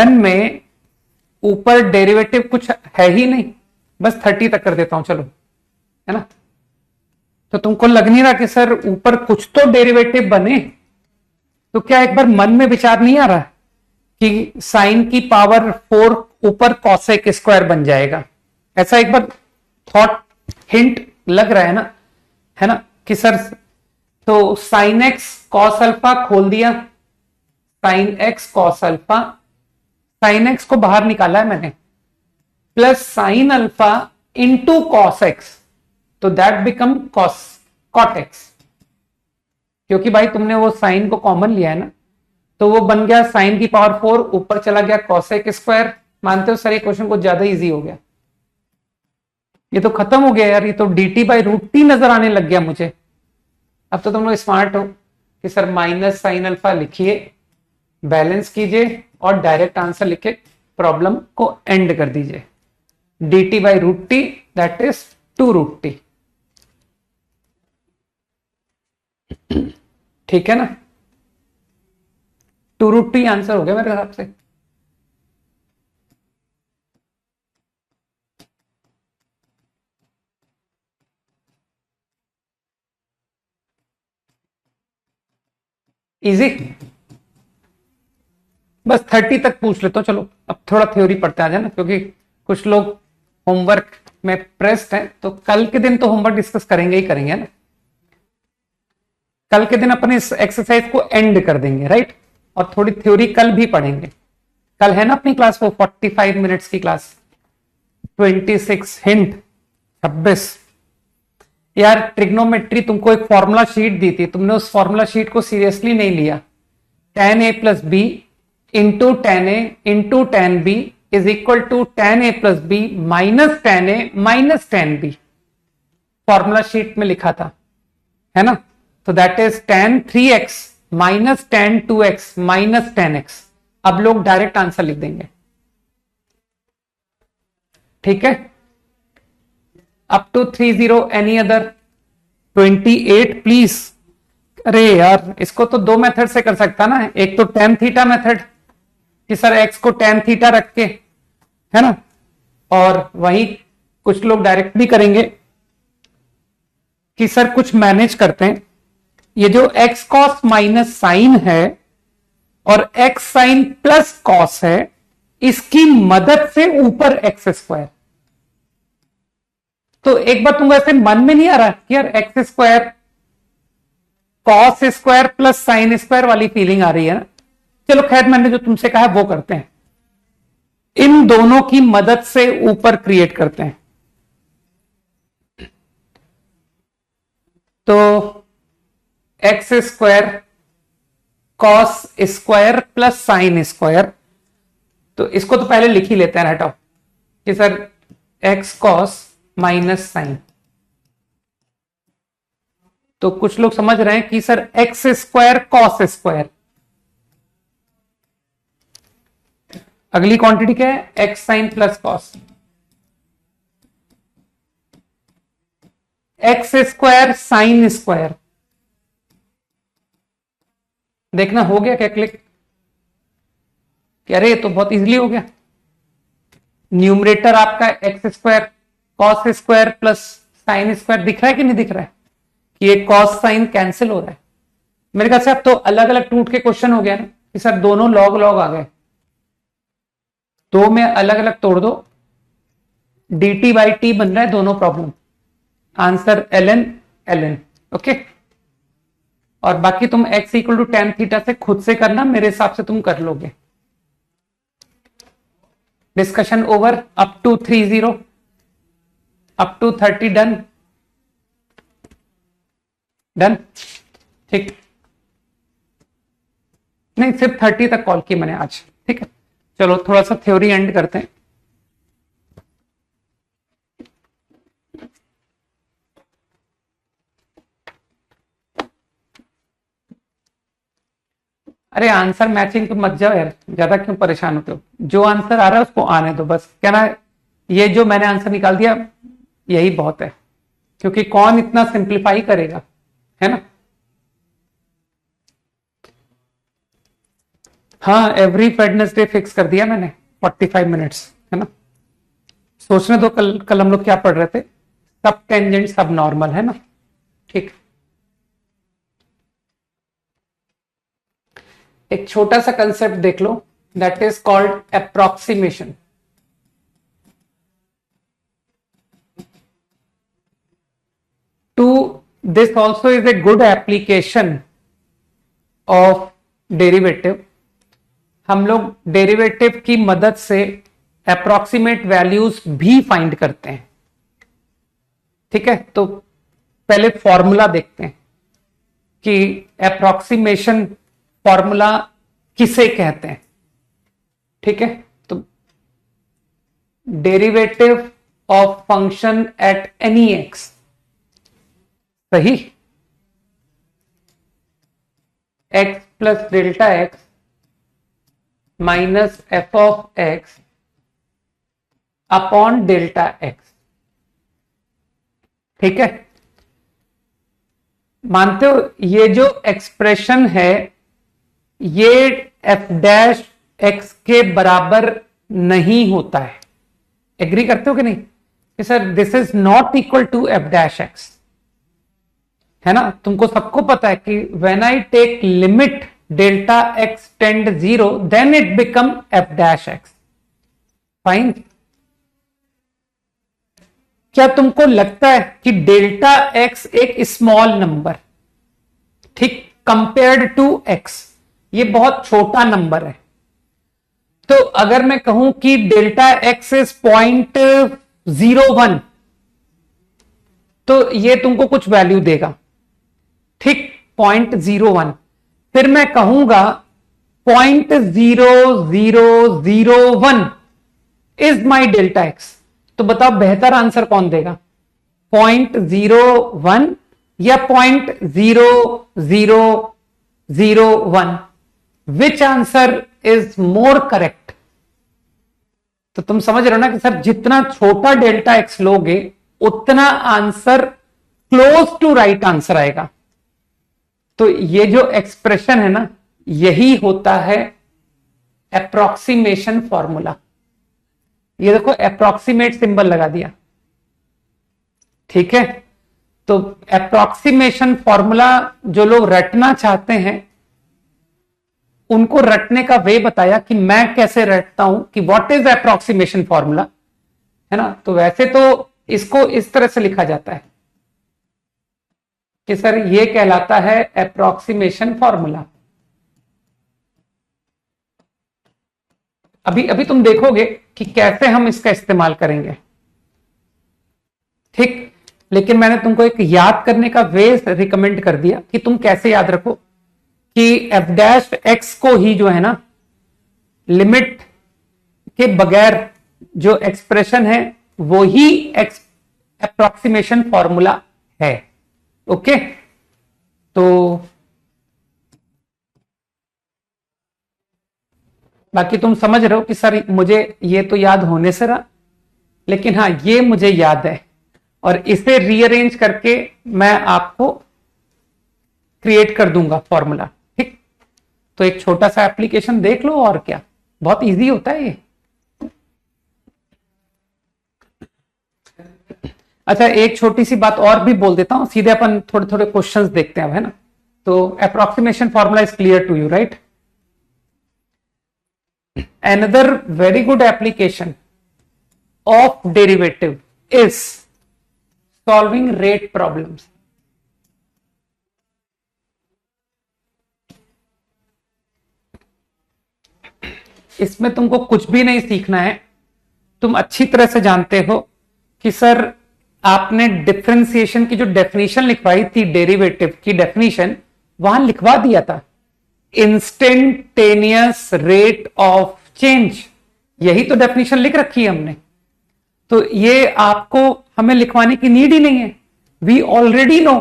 में ऊपर डेरिवेटिव कुछ है ही नहीं, बस 30 तक कर देता हूं, चलो, है ना। तो तुमको लग नहीं रहा कि सर ऊपर कुछ तो डेरिवेटिव बने, तो क्या एक बार मन में विचार नहीं आ रहा कि साइन की पावर 4 ऊपर कॉसेक स्क्वायर बन जाएगा, ऐसा एक बार थॉट हिंट लग रहा है ना कि सर, तो साइन एक्स कॉस अल्फा खोल दिया, sine x cos alpha, sine x को बाहर निकाला है मैंने, plus sine alpha into cos x, तो दैट बिकम कॉट एक्स, क्योंकि भाई तुमने वो साइन को कॉमन लिया है ना, तो वो बन गया साइन की पावर 4, ऊपर चला गया कॉसेक स्क्वायर। मानते हो सर ये क्वेश्चन कुछ ज्यादा इजी हो गया, ये तो खत्म हो गया यार, ये तो dt/√t नजर आने लग गया मुझे। अब तो तुम लोग स्मार्ट हो कि सर माइनस साइन अल्फा लिखिए, बैलेंस कीजिए और डायरेक्ट आंसर लिखे, प्रॉब्लम को एंड कर दीजिए। dt by root t that is 2 root t. ठीक है ना, 2 रूट टी आंसर हो गया मेरे हिसाब से। इजी, बस 30 तक पूछ लेता हूं। चलो अब थोड़ा थ्योरी पढ़ते आ जाए ना, क्योंकि कुछ लोग होमवर्क में प्रेस्ड हैं, तो कल के दिन तो होमवर्क डिस्कस करेंगे ही करेंगे ना। कल के दिन अपन इस एक्सरसाइज को एंड कर देंगे, राइट, और थोड़ी थ्योरी कल भी पढ़ेंगे। कल है ना अपनी क्लास वो 45 मिनट्स की क्लास, 26 हिंट 26। यार ट्रिग्नोमेट्री तुमको एक फॉर्मूला शीट दी थी, तुमने उस फॉर्मूला शीट को सीरियसली नहीं लिया। tan a plus b into tan a into tan b is equal to tan a plus b minus tan a minus tan b, formula sheet में लिखा था, है ना। तो that is tan 3x minus tan 2x minus tan x। अब लोग direct answer लिख देंगे, ठीक है। Up to 30 any other 28 please. अरे यार इसको तो दो मेथड से कर सकता ना, एक तो tan थीटा मेथड कि सर x को tan थीटा रख के, है ना, और वही कुछ लोग डायरेक्ट भी करेंगे कि सर कुछ मैनेज करते हैं, ये जो x कॉस माइनस साइन है और x साइन प्लस कॉस है, इसकी मदद से ऊपर x स्क्वायर। तो एक बार तुम ऐसे मन में नहीं आ रहा कि यार x square cos square plus sine square वाली फीलिंग आ रही है ना। चलो खैर, मैंने जो तुमसे कहा वो करते हैं, इन दोनों की मदद से ऊपर क्रिएट करते हैं। तो x square cos square plus sine square, तो इसको तो पहले लिख ही लेते हैं, हटाओ कि sir x cos minus sine. तो कुछ लोग समझ रहे हैं कि sir x square cos square, अगली क्वांटिटी क्या है, x sine plus cos, x square sine square. देखना हो गया क्या क्लिक, अरे ये तो बहुत इजीली हो गया। न्यूमरेटर आपका x square cos square plus sine square दिख रहा है कि नहीं दिख रहा है, कि ये कॉस साइन कैंसिल हो रहा है। मेरे ख्याल से अब तो अलग अलग टूट के क्वेश्चन हो गया ना कि सर दोनों लॉग लॉग आ गए, दो में अलग अलग तोड़ दो, dt बाई टी बन रहा है दोनों problem, answer ln ln, okay. और बाकी तुम x equal to tan theta से खुद से करना, मेरे हिसाब से तुम कर लोगे। Discussion over, up to 30, up to 30 done, done, ठीक। नहीं सिर्फ 30 तक कॉल की मैंने आज, ठीक है। चलो थोड़ा सा थ्योरी एंड करते हैं। अरे आंसर मैचिंग तो मत जाओ यार, ज्यादा क्यों परेशान होते हो, जो आंसर आ रहा है उसको आने दो बस। क्या ना, ये जो मैंने आंसर निकाल दिया यही बहुत है, क्योंकि कौन इतना सिंप्लीफाई करेगा, है ना। हाँ एवरी वेडनेसडे फिक्स कर दिया मैंने 45 मिनट्स, है ना। सोचने दो कल हम लोग क्या पढ़ रहे थे, सब टेंजेंट सब नॉर्मल, है ना, ठीक। एक छोटा सा कंसेप्ट देख लो, that is called approximation. To this also is a good application of derivative. हम लोग डेरिवेटिव की मदद से अप्रोक्सीमेट वैल्यूज भी फाइंड करते हैं, ठीक है। तो पहले फॉर्मूला देखते हैं कि अप्रोक्सीमेशन फॉर्मूला किसे कहते हैं, ठीक है। तो derivative of function at any x, सही, x plus delta x minus f of x upon delta x. ठीक है, मानते हो ये जो एक्सप्रेशन है ये एफ डैश एक्स के बराबर नहीं होता है। एग्री करते हो कि नहीं कि sir this is not equal to f dash x, है ना। तुमको सबको पता है कि when I take limit delta x tend 0 then it become f dash x. Fine. क्या तुमको लगता है कि डेल्टा एक्स एक स्मॉल नंबर, ठीक, कंपेयर्ड टू एक्स, ये बहुत छोटा नंबर है। तो अगर मैं कहूं कि डेल्टा एक्स इज 0.01 तो ये तुमको कुछ वैल्यू देगा, ठीक, 0.01। फिर मैं कहूंगा 0.0001 इज माई डेल्टा एक्स, तो बताओ बेहतर आंसर कौन देगा, 0.01 या 0.0001? विच आंसर इज मोर करेक्ट? तो तुम समझ रहे हो ना कि सर जितना छोटा डेल्टा एक्स लोगे उतना answer close to right answer आएगा। तो ये जो एक्सप्रेशन है ना यही होता है अप्रोक्सीमेशन फॉर्मूला। ये देखो अप्रोक्सीमेट सिंबल लगा दिया, ठीक है। तो अप्रोक्सीमेशन फॉर्मूला जो लोग रटना चाहते हैं उनको रटने का वे बताया कि मैं कैसे रटता हूं कि व्हाट इज अप्रोक्सीमेशन फॉर्मूला, है ना। तो वैसे तो इसको इस तरह से लिखा जाता है कि सर ये कहलाता है अप्रोक्सीमेशन फॉर्मूला। अभी अभी तुम देखोगे कि कैसे हम इसका इस्तेमाल करेंगे, ठीक। लेकिन मैंने तुमको एक याद करने का वे रिकमेंड कर दिया कि तुम कैसे याद रखो कि एफ डैश एक्स को ही जो है ना लिमिट के बगैर जो एक्सप्रेशन है वो ही अप्रोक्सीमेशन फॉर्मूला है। ओके, तो बाकी तुम समझ रहे हो कि सर मुझे ये तो याद होने से रहा, लेकिन हाँ ये मुझे याद है और इसे रीअरेंज करके मैं आपको क्रिएट कर दूंगा फॉर्मूला, ठीक। तो एक छोटा सा एप्लीकेशन देख लो और क्या, बहुत इजी होता है ये। अच्छा, एक छोटी सी बात और भी बोल देता हूं, सीधे अपन थोड़े थोड़े क्वेश्चंस देखते हैं, है ना। तो approximation formula is clear to you, right. Another very good application of derivative is solving rate problems. इसमें तुमको कुछ भी नहीं सीखना है, तुम अच्छी तरह से जानते हो कि सर आपने डिफरेंशिएशन की जो डेफिनेशन लिखवाई थी, डेरिवेटिव की डेफिनेशन वहां लिखवा दिया था, इंस्टेंटेनियस रेट ऑफ चेंज, यही तो डेफिनेशन लिख रखी है हमने। तो ये आपको हमें लिखवाने की नीड ही नहीं है, वी ऑलरेडी नो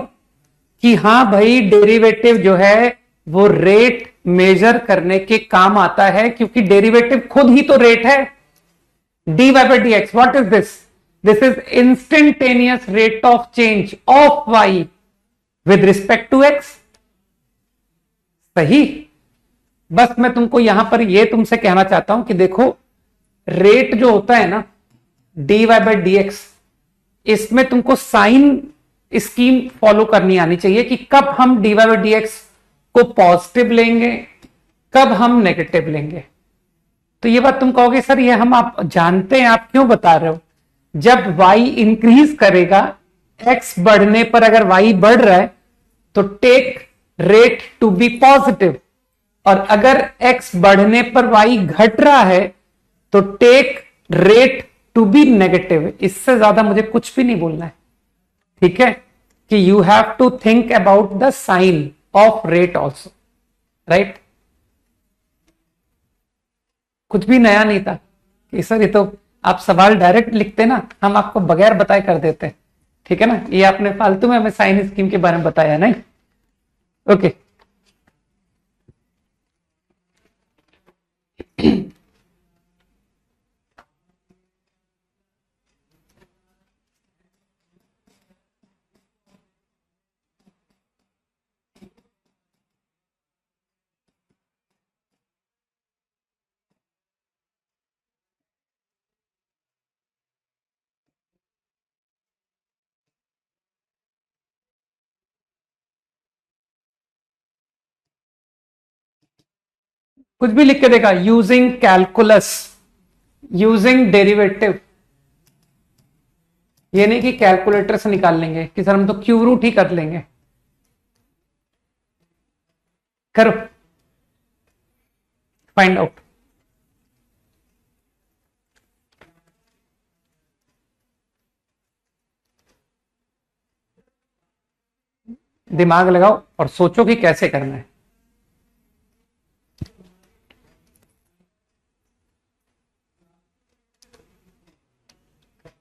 कि हाँ भाई डेरिवेटिव जो है वो रेट मेजर करने के काम आता है, क्योंकि डेरिवेटिव खुद ही तो रेट है। dy by dx, what is this? This is instantaneous rate of change of y with respect to x। सही। बस मैं तुमको यहां पर यह तुमसे कहना चाहता हूं कि देखो रेट जो होता है ना dy by dx, इसमें तुमको साइन स्कीम फॉलो करनी आनी चाहिए कि कब हम dy by dx को पॉजिटिव लेंगे, कब हम नेगेटिव लेंगे। तो ये बात तुम कहोगे सर ये हम आप जानते हैं, आप क्यों बता रहे हो? जब y इंक्रीज करेगा, x बढ़ने पर अगर y बढ़ रहा है तो take rate to be positive, और अगर x बढ़ने पर y घट रहा है तो take rate to be negative. इससे ज्यादा मुझे कुछ भी नहीं बोलना है, ठीक है, कि you have to think about the sign of rate also, right. कुछ भी नया नहीं था कि सर ये तो आप सवाल डायरेक्ट लिखते ना, हम आपको बगैर बताए कर देते, ठीक है ना। ये आपने फालतू में हमें साइन स्कीम के बारे में बताया नहीं। ओके कुछ भी लिख के देगा, यूजिंग कैलकुलस, यूजिंग डेरिवेटिव। ये नहीं कि कैलकुलेटर से निकाल लेंगे कि सर हम तो क्यूब रूट ही कर लेंगे। करो, फाइंड आउट। दिमाग लगाओ और सोचो कि कैसे करना है।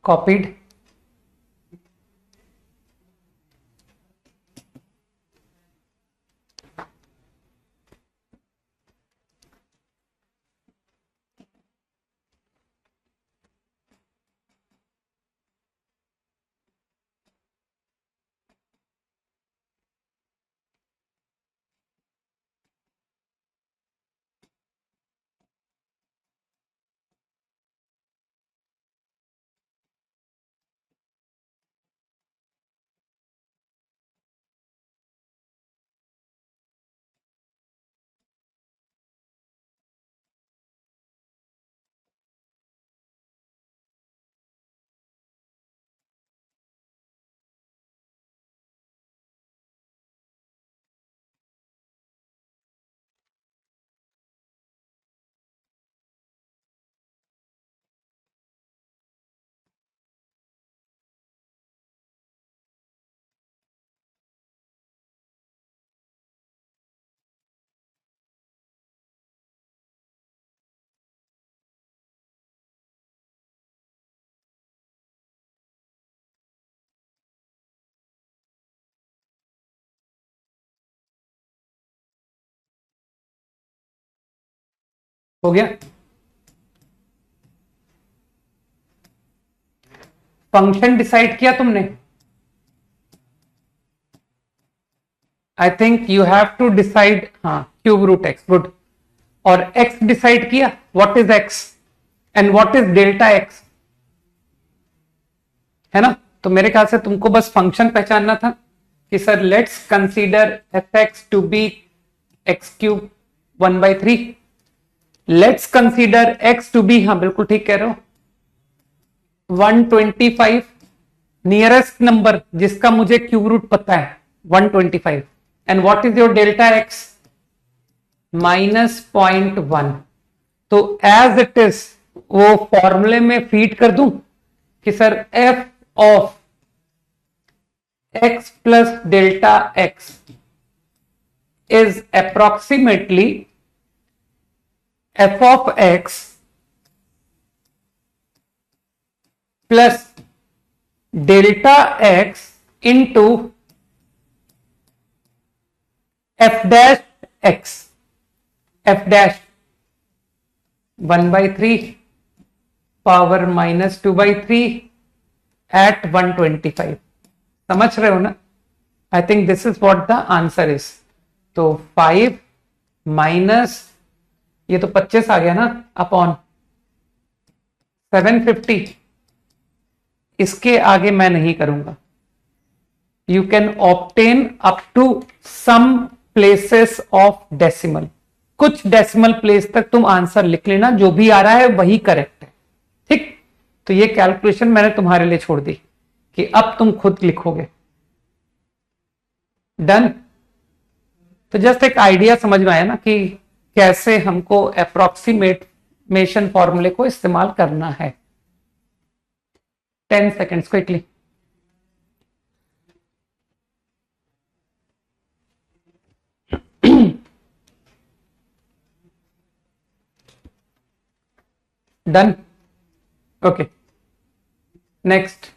कॉपीड, हो गया। फंक्शन डिसाइड किया तुमने? I think you have to decide, हाँ, क्यूब रूट एक्स, गुड। और एक्स डिसाइड किया, what is x and what is delta x, है ना? तो मेरे ख्याल से तुमको बस फंक्शन पहचानना था कि sir let's consider f x to be x cube 1/3। Let's consider x to be, हाँ बिल्कुल ठीक कह रहे हो, 125, नियरेस्ट नंबर जिसका मुझे क्यूब रूट पता है 125। And what is your delta x? -0.1। तो एज इट इज वो फॉर्मूले में फीड कर दूं कि sir f of x plus delta x is approximately f of x plus delta x into f dash x, f dash 1/3 power -2/3 at 125। समझ रहे हो ना? I think this is what the answer is. तो 5 minus ये तो 25 आ गया ना, upon 750। इसके आगे मैं नहीं करूंगा। You can obtain up to some places of decimal. कुछ डेसिमल प्लेस तक तुम आंसर लिख लेना, जो भी आ रहा है वही करेक्ट है, ठीक? तो ये कैलकुलेशन मैंने तुम्हारे लिए छोड़ दी कि अब तुम खुद लिखोगे। डन? तो जस्ट एक आइडिया समझ में आया ना कि कैसे हमको अप्रोक्सीमेशन फॉर्मूले को इस्तेमाल करना है। 10 seconds quickly. Done? Okay, next.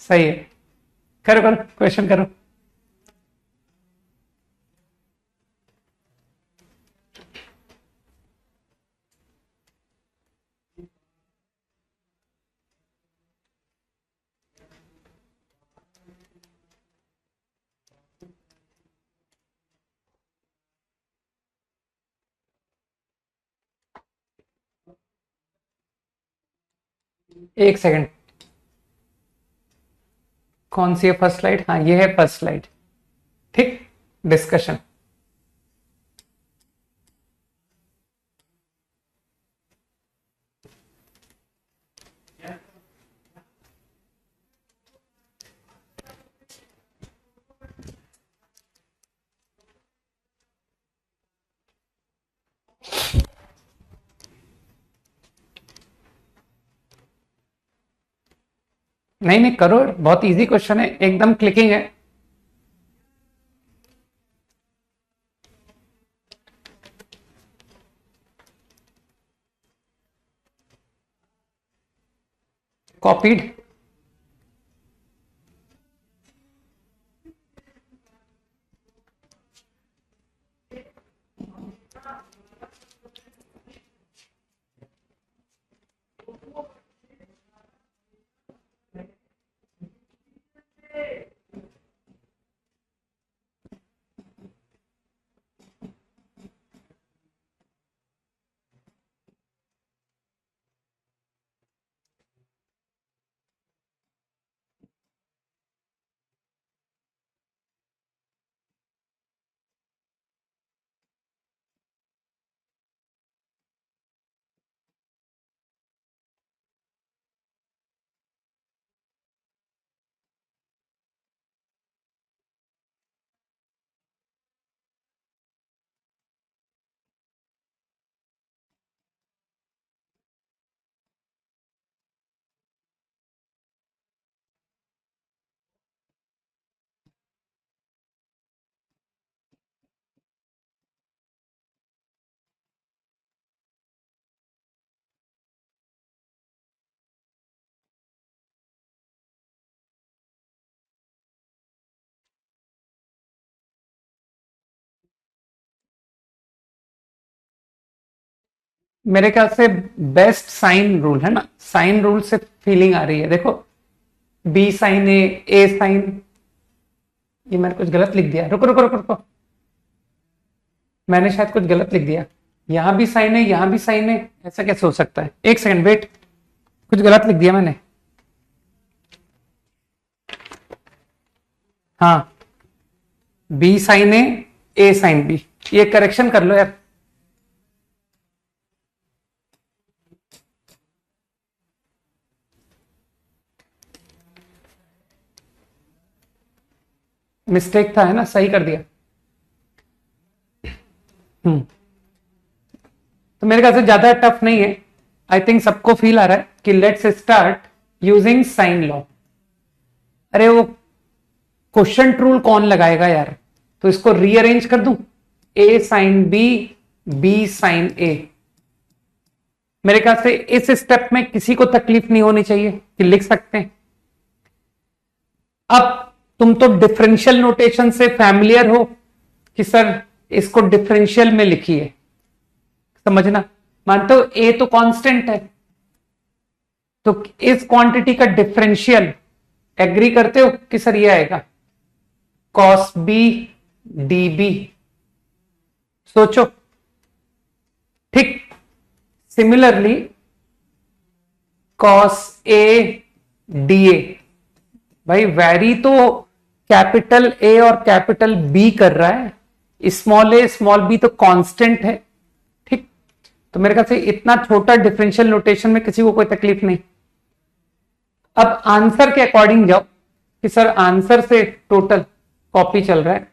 सही है, करो करो, क्वेश्चन करो। एक सेकंड, कौन सी है फर्स्ट स्लाइड? हाँ ये है फर्स्ट स्लाइड। ठीक, डिस्कशन। नहीं नहीं करो, बहुत इजी क्वेश्चन है, एकदम क्लिकिंग है। कॉपीड। मेरे ख्याल से बेस्ट साइन रूल है ना, साइन रूल से फीलिंग आ रही है। देखो बी साइन ए साइन, ये मैंने कुछ गलत लिख दिया, रुको रुको रुको रुको, मैंने शायद कुछ गलत लिख दिया। यहां भी साइन है, यहां भी साइन है, ऐसा कैसे हो सकता है? एक सेकंड वेट, कुछ गलत लिख दिया मैंने। हाँ, B sine a sine B, ये करेक्शन कर लो यार। मिस्टेक था, है ना, सही कर दिया। तो मेरे ख्याल से ज्यादा टफ नहीं है। आई थिंक सबको फील आ रहा है कि let's start using sine law. अरे वो क्वेश्चन रूल कौन लगाएगा यार, तो इसको रीअरेंज कर दूं, ए साइन बी, बी साइन ए। मेरे ख्याल से इस स्टेप में किसी को तकलीफ नहीं होनी चाहिए कि लिख सकते हैं। अब तुम तो डिफरेंशियल नोटेशन से फैमिलियर हो कि सर इसको डिफरेंशियल में लिखिए, समझना। मानते हो ए तो कांस्टेंट है, तो इस क्वांटिटी का डिफरेंशियल एग्री करते हो कि सर ये आएगा कॉस बी डी बी। सोचो, ठीक। Similarly cos a d a, भाई वैरी तो कैपिटल ए और कैपिटल बी कर रहा है, स्मॉल ए स्मॉल बी तो कांस्टेंट है, ठीक। तो मेरे ख्याल से इतना छोटा डिफरेंशियल नोटेशन में किसी को कोई तकलीफ नहीं। अब आंसर के अकॉर्डिंग जाओ कि सर आंसर से टोटल कॉपी चल रहा है।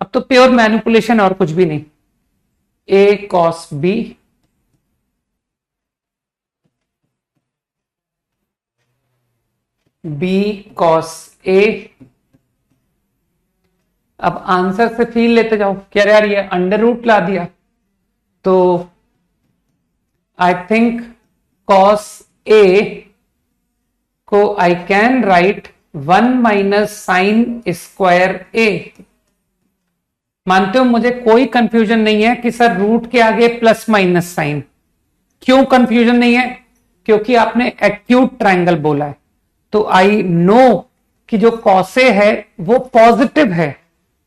अब तो प्योर मैनिपुलेशन और कुछ भी नहीं। ए cos B B cos A. अब आंसर से फील लेते जाओ, क्या यार ये अंडर रूट ला दिया, तो आई थिंक कॉस ए को I can write 1 minus sine square a. मानते हो मुझे कोई कंफ्यूजन नहीं है कि सर रूट के आगे प्लस माइनस साइन। क्यों कंफ्यूजन नहीं है? क्योंकि आपने एक्यूट ट्रायंगल बोला है, तो आई नो कि जो कॉसे है वो पॉजिटिव है,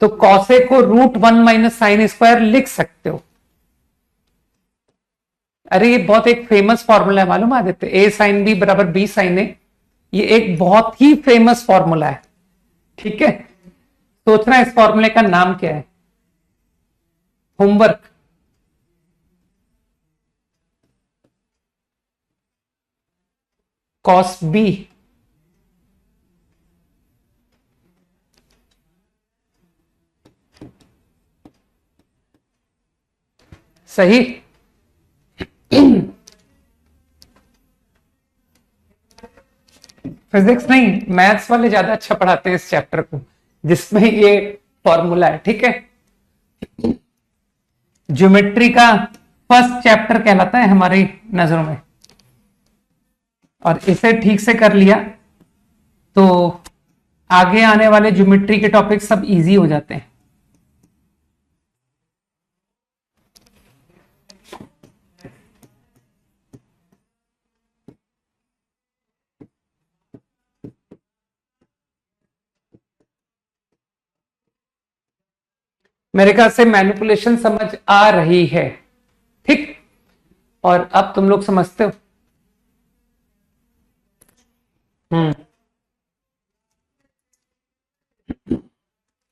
तो कॉसे को रूट 1 माइनस साइन स्क्वायर लिख सकते हो। अरे ये बहुत एक फेमस फॉर्मूला है, मालूम आदित्य, ए साइन बी बराबर बी साइन ए। ये एक बहुत ही फेमस फॉर्मूला है, ठीक है। सोचना इस फॉर्मूले का नाम क्या है। होमवर्क, कॉस बी सही। फिजिक्स नहीं, मैथ्स वाले ज्यादा अच्छा पढ़ाते हैं इस चैप्टर को जिसमें ये फॉर्मूला है, ठीक है। ज्योमेट्री का फर्स्ट चैप्टर कहलाता है हमारी नजरों में, और इसे ठीक से कर लिया तो आगे आने वाले ज्योमेट्री के टॉपिक सब इजी हो जाते हैं। मेरे ख्याल से मैनिपुलेशन समझ आ रही है, ठीक। और अब तुम लोग समझते हो।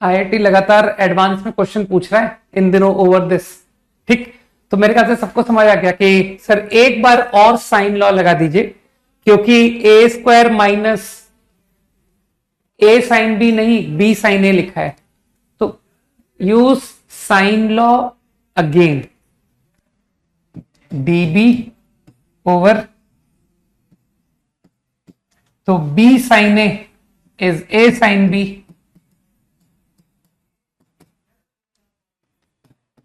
आईआईटी लगातार एडवांस में क्वेश्चन पूछ रहा है इन दिनों ओवर दिस, ठीक। तो मेरे ख्याल से सबको समझ आ गया कि सर एक बार और साइन लॉ लगा दीजिए, क्योंकि a square minus a sine b नहीं, बी साइन ए लिखा है, तो use sine law again, DB over, तो b sine a is a sine b.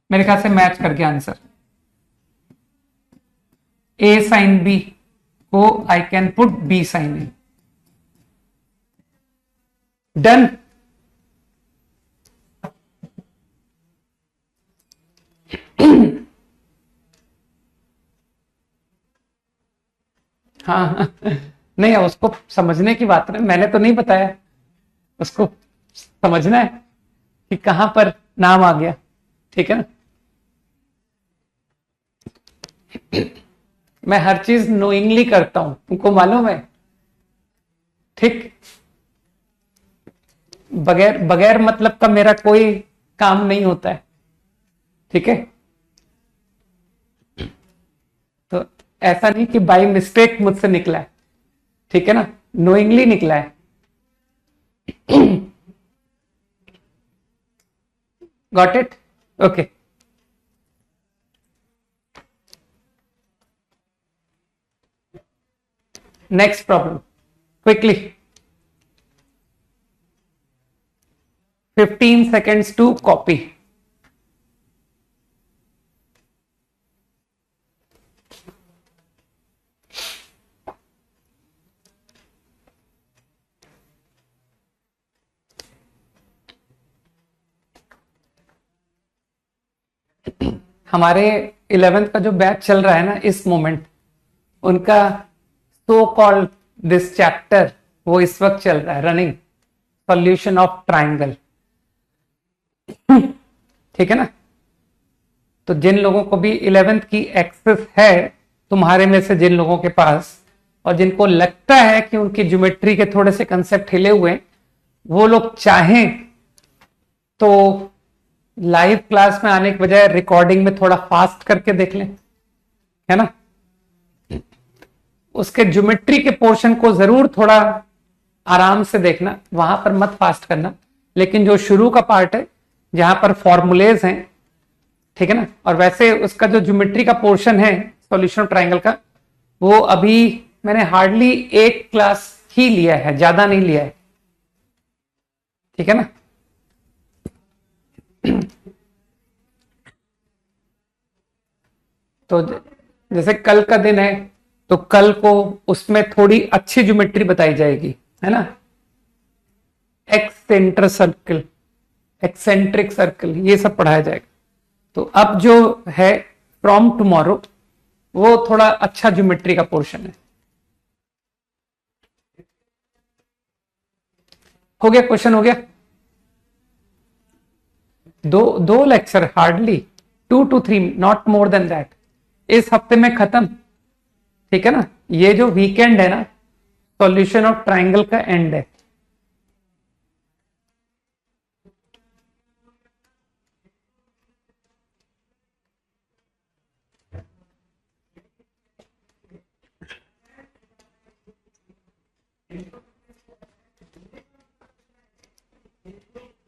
मेरे ख्याल से मैच कर गया आंसर। ए साइन बी को I can put b sine a. Done. हाँ नहीं, उसको समझने की बात है, मैंने तो नहीं बताया, उसको समझना है कि कहां पर नाम आ गया, ठीक है ना। मैं हर चीज नोइंगली करता हूं, तुमको मालूम है, ठीक। बगैर बगैर मतलब का मेरा कोई काम नहीं होता है, ठीक है। तो ऐसा नहीं कि बाय मिस्टेक मुझसे निकला है, ठीक है ना, नोइंगली निकला है। Got it, okay. Next problem quickly, 15 seconds to copy। हमारे 11th का जो बैच चल रहा है ना इस मोमेंट, उनका सो कॉल्ड दिस चैप्टर वो इस वक्त चल रहा है रनिंग, सॉल्यूशन ऑफ ट्राइंगल, ठीक है ना। तो जिन लोगों को भी 11th की एक्सेस है, तुम्हारे में से जिन लोगों के पास, और जिनको लगता है कि उनकी ज्योमेट्री के थोड़े से कंसेप्ट हिले हुए, वो लोग चाहें तो लाइव क्लास में आने के बजाय रिकॉर्डिंग में थोड़ा फास्ट करके देख लें, है ना। उसके ज्योमेट्री के पोर्शन को जरूर थोड़ा आराम से देखना, वहां पर मत फास्ट करना, लेकिन जो शुरू का पार्ट है जहां पर फॉर्मूलेज हैं, ठीक है ना, और वैसे उसका जो ज्योमेट्री का पोर्शन है सॉल्यूशन ट्रायंगल का, वो अभी मैंने हार्डली एक क्लास ही लिया है, ज्यादा नहीं लिया है, ठीक है ना। तो जैसे कल का दिन है, तो कल को उसमें थोड़ी अच्छी ज्योमेट्री बताई जाएगी, है ना। एक्सेंटर सर्कल, एक्सेंट्रिक सर्कल, ये सब पढ़ाया जाएगा। तो अब जो है फ्रॉम टुमारो, वो थोड़ा अच्छा ज्योमेट्री का पोर्शन है। हो गया, क्वेश्चन हो गया। दो lecture, hardly 2 to 3, not more than that, इस हफ्ते में खत्म, ठीक है ना। ये जो वीकेंड है ना, सॉल्यूशन ऑफ ट्राइंगल का एंड है।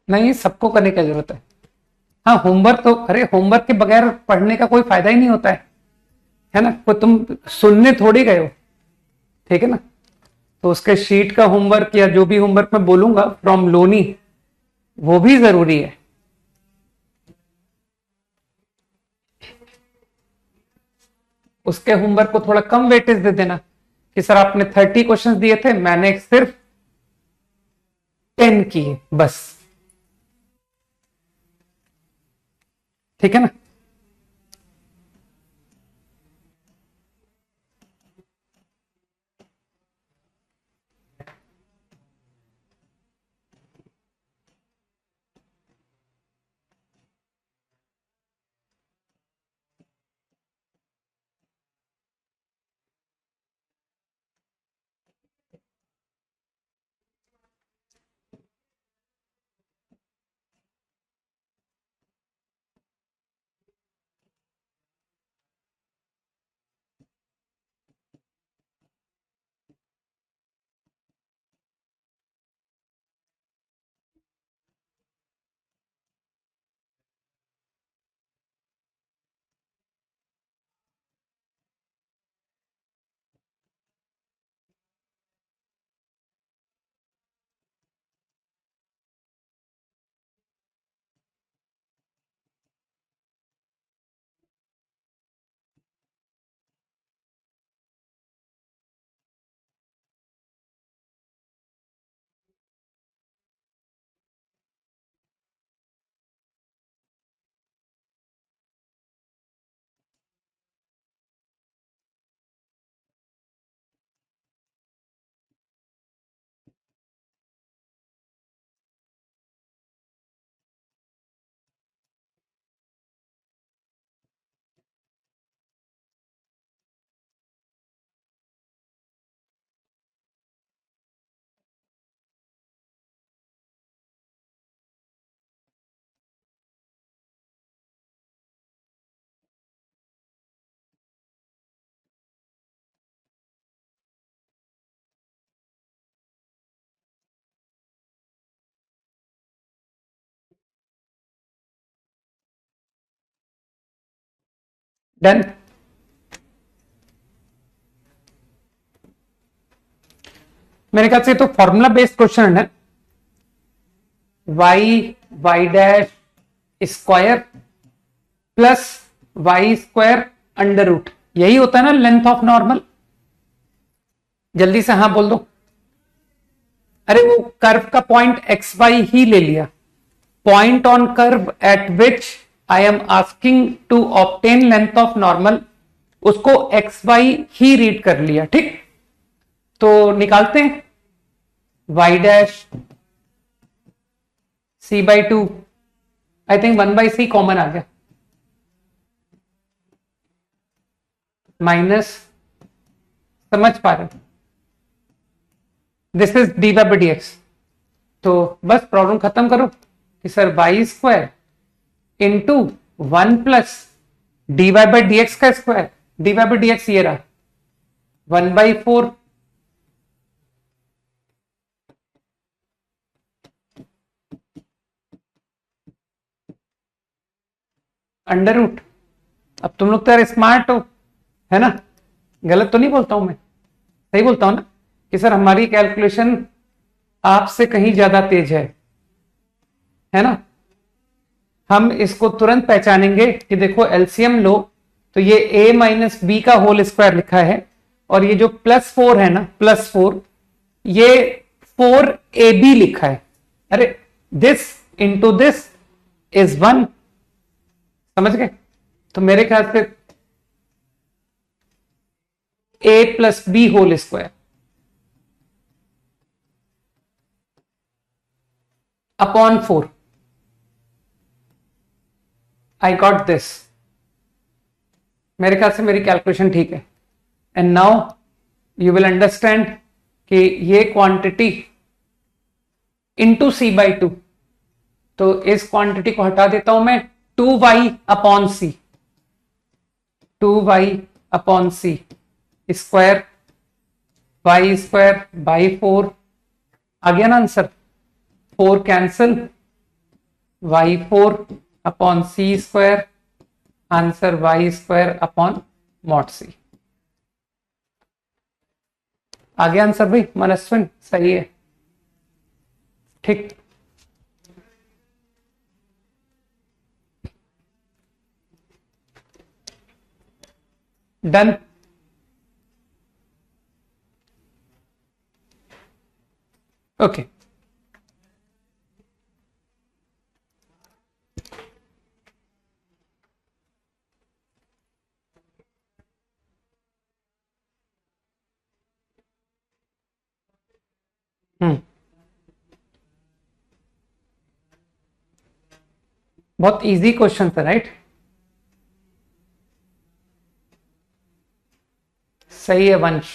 नहीं, सबको करने की जरूरत है। हाँ, होमवर्क तो अरे होमवर्क के बगैर पढ़ने का कोई फायदा ही नहीं होता है ना। वो तुम सुनने थोड़ी गए हो, ठीक है ना। तो उसके शीट का होमवर्क या जो भी होमवर्क मैं बोलूंगा फ्रॉम लोनी, वो भी जरूरी है। उसके होमवर्क को थोड़ा कम वेटेज दे देना कि सर आपने 30 क्वेश्चंस दिए थे, मैंने सिर्फ 10 किए बस, ठीक है ना। डन। मेरे ख्याल से तो फॉर्मूला बेस्ड क्वेश्चन है। Y dash square plus y square under root, यही होता है ना लेंथ ऑफ नॉर्मल। जल्दी से हाँ बोल दो। अरे वो कर्व का पॉइंट एक्स वाई ही ले लिया, point on curve at which I am asking to obtain length of normal, उसको एक्स वाई ही रीड कर लिया, ठीक। तो निकालते हैं y dash c by two, I think 1/c common आ गया, माइनस, समझ पा रहे, this is d by d x. तो बस प्रॉब्लम खत्म करो कि sir y square into 1 plus d y by d x का square, d y by d x ये रहा 1/4 अंडर रूट। अब तुम लोग तो यार स्मार्ट हो, है ना, गलत तो नहीं बोलता हूं मैं, सही बोलता हूं ना कि सर हमारी कैलकुलेशन आपसे कहीं ज्यादा तेज है ना। हम इसको तुरंत पहचानेंगे कि देखो एलसीएम लो तो ये a माइनस बी का होल स्क्वायर लिखा है, और ये जो +4 है ना, +4, ये 4ab लिखा है। अरे दिस इंटू दिस इज 1, समझ गए। तो मेरे ख्याल से a plus b whole square upon 4, I got this. मेरे ख्याल से मेरी कैलकुलेशन ठीक है। And now you will understand कि ये quantity into c by two, तो इस क्वांटिटी को हटा देता हूं मैं, 2y upon c, 2y upon c square, y square by 4, आ गया ना answer, 4 cancel, y4 upon c square, answer y square upon mod c. आ गया आंसर भाई मनस्विन, सही है, ठीक। डन। ओके, बहुत इजी क्वेश्चन था, राइट? सही है वंश।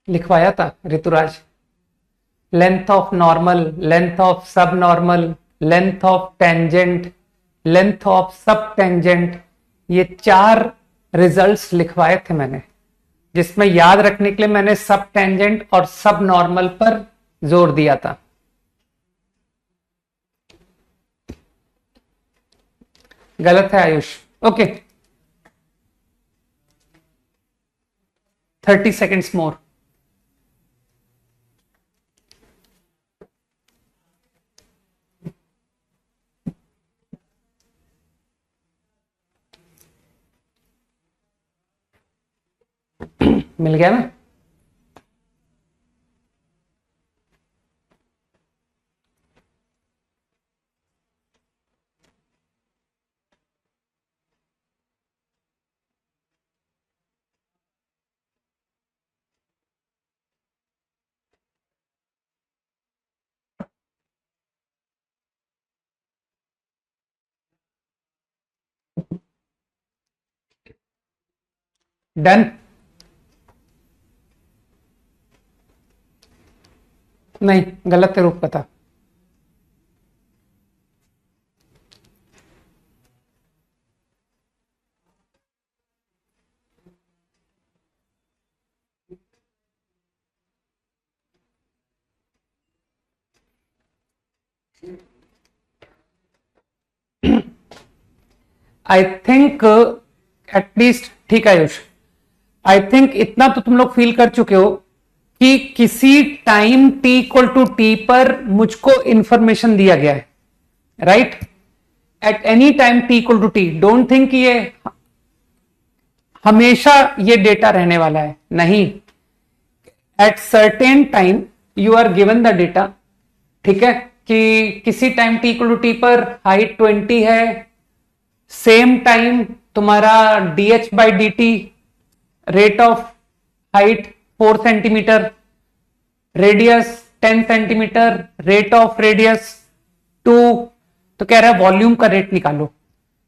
लिखवाया था Rituraj, length of normal, length of subnormal, length of tangent, length of subtangent, ये 4 रिजल्ट्स लिखवाए थे मैंने, जिसमें याद रखने के लिए मैंने सब टेंजेंट और सब नॉर्मल पर जोर दिया था। गलत है आयुष। ओके, 30 सेकेंड्स मोर। मिल गया ना? डन। नहीं, गलत है, रूप पता। आई थिंक एटलीस्ट, ठीक है आयुष, आई थिंक इतना तो तुम लोग फील कर चुके हो कि किसी time t equal to t पर मुझको इंफॉर्मेशन दिया गया है, right? At any time t equal to t, don't think ये हमेशा ये डेटा रहने वाला है, नहीं। At certain time you are given the data, ठीक है, कि किसी time t equal to t पर हाइट 20 है, सेम टाइम तुम्हारा dh by d t, rate of height 4 centimetre, radius 10 centimetre, rate of radius 2, तो कह रहा है वॉल्यूम का रेट निकालो।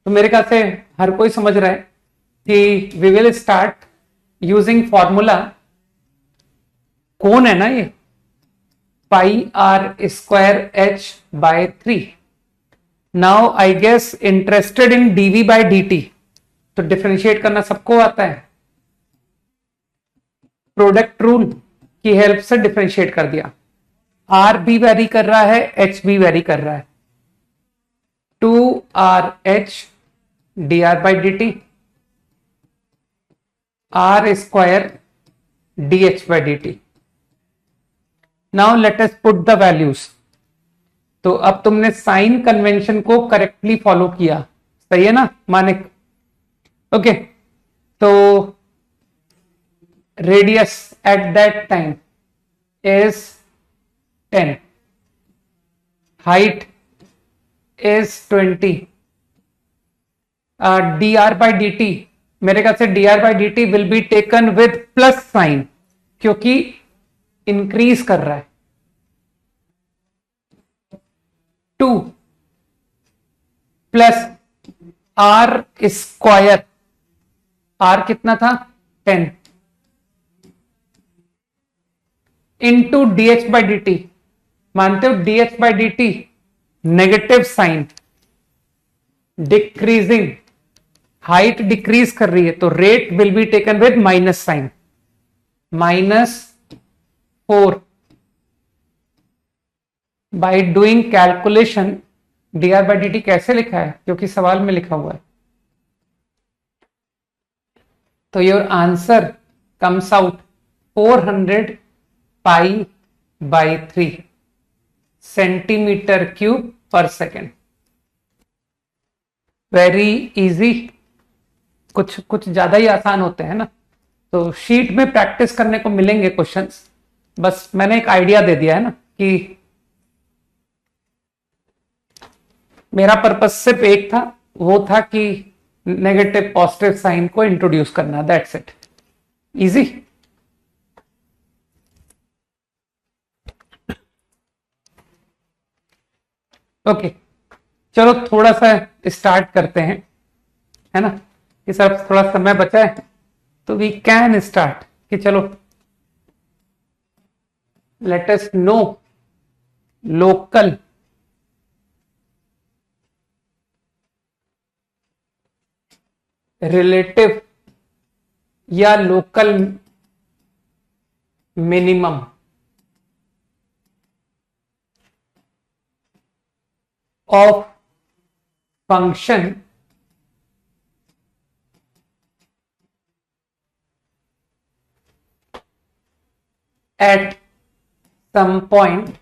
तो मेरे ख्याल से हर कोई समझ रहा है कि we will start using formula, कौन है ना ये, pi r square h by 3। Now I guess interested in dv by d t, तो डिफरेंशिएट करना सबको आता है, प्रोडक्ट रूल की हेल्प से डिफरेंशिएट कर दिया। आर भी वेरी कर रहा है, एच भी वेरी कर रहा है, 2RH dr by dt, r square dh by dt. Now let us put the values. तो अब तुमने साइन कन्वेंशन को करेक्टली फॉलो किया, सही है ना मानिक? ओके, तो radius at that time is 10, height is 20, dr by dt, मेरे ख्याल से dr by dt will be taken with plus sign, क्योंकि इंक्रीज कर रहा है। 2 प्लस आर स्क्वायर, आर कितना था 10 into d h by d t. मानते हो d h by d t negative sign, decreasing, height decrease कर रही है तो rate will be taken with minus sign, -4 by doing calculation. D r by d t कैसे लिखा है, क्योंकि सवाल में लिखा हुआ है। तो your answer comes out 400 pi by 3 centimetre cube पर सेकेंड। वेरी इजी, कुछ कुछ ज्यादा ही आसान होते हैं ना। तो शीट में प्रैक्टिस करने को मिलेंगे क्वेश्चंस, बस मैंने एक आइडिया दे दिया है ना कि मेरा पर्पस सिर्फ एक था, वो था कि नेगेटिव पॉजिटिव साइन को इंट्रोड्यूस करना, दैट्स इट। इजी। ओके चलो थोड़ा सा स्टार्ट करते हैं, है ना, कि सब थोड़ा समय बचा है तो वी कैन स्टार्ट। कि चलो let us know local relative या local minimum of function at some point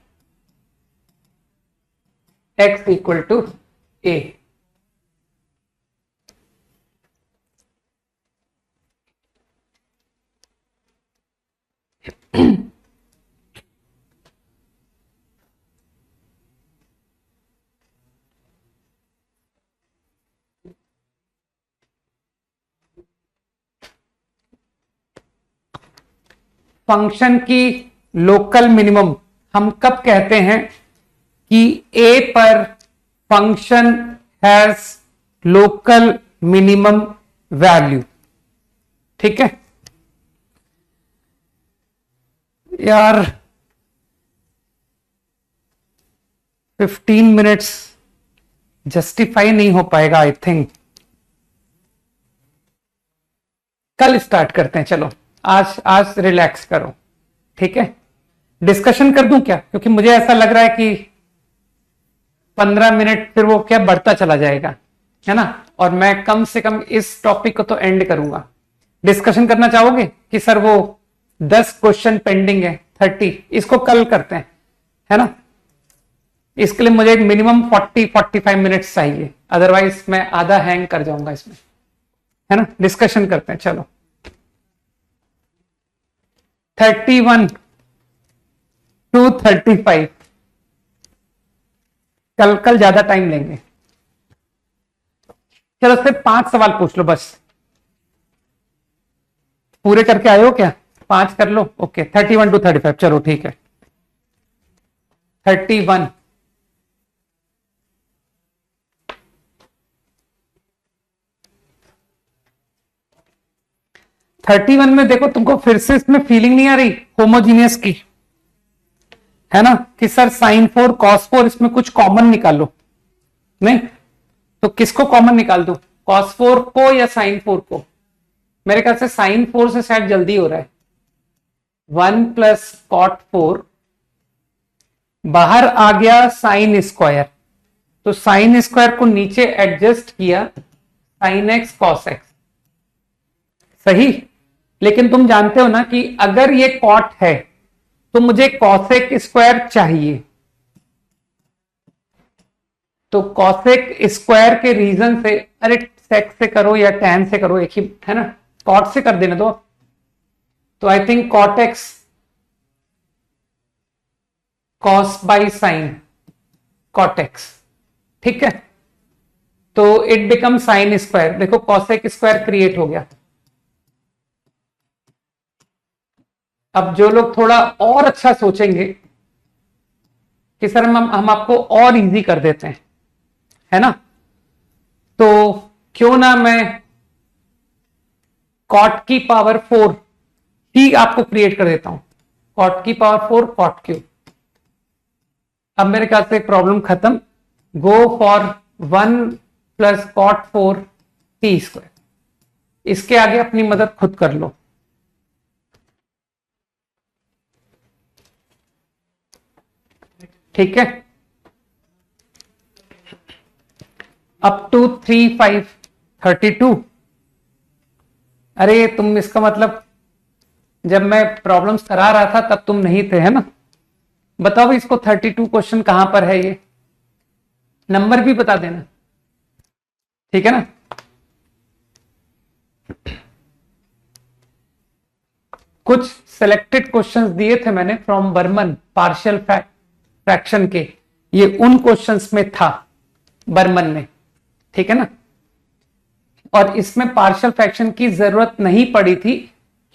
x equal to a। Function की लोकल मिनिमम हम कब कहते हैं कि a पर function has local minimum value. ठीक है यार, 15 मिनट्स जस्टिफाई नहीं हो पाएगा आई थिंक। कल स्टार्ट करते हैं, चलो आज रिलैक्स करो। ठीक है डिस्कशन कर दूं क्या, क्योंकि मुझे ऐसा लग रहा है कि 15 मिनट फिर वो क्या बढ़ता चला जाएगा, है ना, और मैं कम से कम इस टॉपिक को तो एंड करूंगा। डिस्कशन करना चाहोगे कि सर वो 10 क्वेश्चन पेंडिंग है 30, इसको कल करते हैं, है ना। इसके लिए मुझे मिनिमम 40-45 मिनट्स चाहिए, अदरवाइज मैं आधा हैंग कर जाऊंगा इसमें, है ना। डिस्कशन करते हैं चलो। 31 to 35 कल ज्यादा टाइम लेंगे। चलो सिर्फ 5 सवाल पूछ लो बस। पूरे करके आए हो क्या? 5 कर लो। ओके 31 to 35 चलो ठीक है। 31 31 में देखो तुमको फिर से इसमें फीलिंग नहीं आ रही होमोजीनियस की, है ना, कि सर sin 4 cos 4 इसमें कुछ कॉमन निकालो। नहीं तो किसको कॉमन निकाल दो, cos 4 को या sin 4 को? मेरे ख्याल से sin 4 से शायद जल्दी हो रहा है। 1 प्लस cot 4 बाहर आ गया sin स्क्वायर, तो sin स्क्वायर को नीचे एडजस्ट किया sin x cos x, सही। लेकिन तुम जानते हो ना कि अगर ये कॉट है तो मुझे कॉसेक स्क्वायर चाहिए, तो कॉसेक स्क्वायर के रीजन से, अरे सेक से करो या टैन से करो एक ही है ना, कॉट से कर देने दो। तो I think cot x cos by sine cot x, ठीक है। तो इट बिकम साइन स्क्वायर, देखो कॉसेक स्क्वायर क्रिएट हो गया। अब जो लोग थोड़ा और अच्छा सोचेंगे कि सर हम आपको और इजी कर देते हैं, है ना, तो क्यों ना मैं कॉट की पावर 4 ही आपको क्रिएट कर देता हूं, कॉट की पावर 4 कॉट क्यूब। अब मेरे ख्याल से प्रॉब्लम खत्म। Go for 1 plus cot 4 t square. इसके आगे अपनी मदद खुद कर लो। ठीक है, अप टू 3 5 32। अरे तुम, इसका मतलब जब मैं प्रॉब्लम्स करा रहा था तब तुम नहीं थे, है ना? बताओ इसको 32 क्वेश्चन कहां पर है, ये नंबर भी बता देना, ठीक है ना? कुछ सिलेक्टेड क्वेश्चंस दिए थे मैंने फ्रॉम बर्मन पार्शियल फ्रैक्शन के, ये उन क्वेश्चंस में था बर्मन में, ठीक है ना? और इसमें पार्शियल फ्रैक्शन की जरूरत नहीं पड़ी थी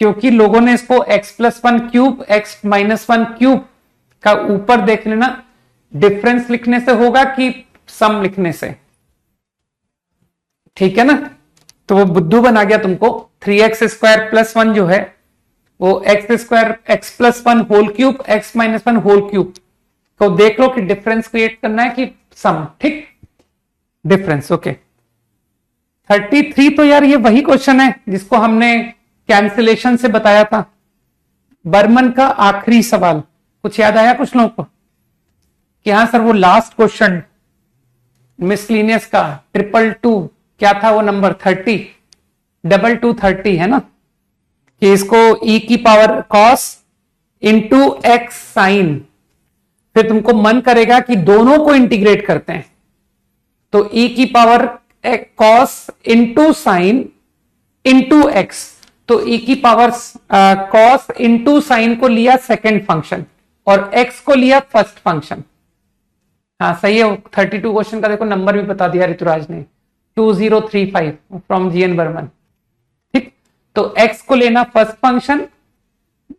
क्योंकि लोगों ने इसको x+1 क्यूब x-1 क्यूब का ऊपर देख लेना, डिफरेंस लिखने से होगा कि सम लिखने से, ठीक है ना? तो वो बुद्धू बना गया तुमको। 3x² + 1 जो है वो x² x+1 whole cube x-1 whole cube को देख लो कि डिफरेंस क्रिएट करना है कि सम, ठीक? Difference, okay. 33 तो यार ये वही क्वेश्चन है जिसको हमने कैंसिलेशन से बताया था, बर्मन का आखिरी सवाल। कुछ याद आया कुछ लोगों को कि हाँ सर वो लास्ट क्वेश्चन मिसलिनियस का 222 क्या था वो नंबर 30 2230 है ना, कि इसको e की power cos into x sine, फिर तुमको मन करेगा कि दोनों को इंटीग्रेट करते हैं, तो e की power cos into sine into x, तो e की पावर cos इंटू साइन को लिया सेकेंड फंक्शन और x को लिया फर्स्ट फंक्शन। हाँ सही है, 32 क्वेश्चन का देखो नंबर भी बता दिया ऋतुराज ने, 2035 फ्रॉम जीएन बर्मन, ठीक? तो x को लेना फर्स्ट फंक्शन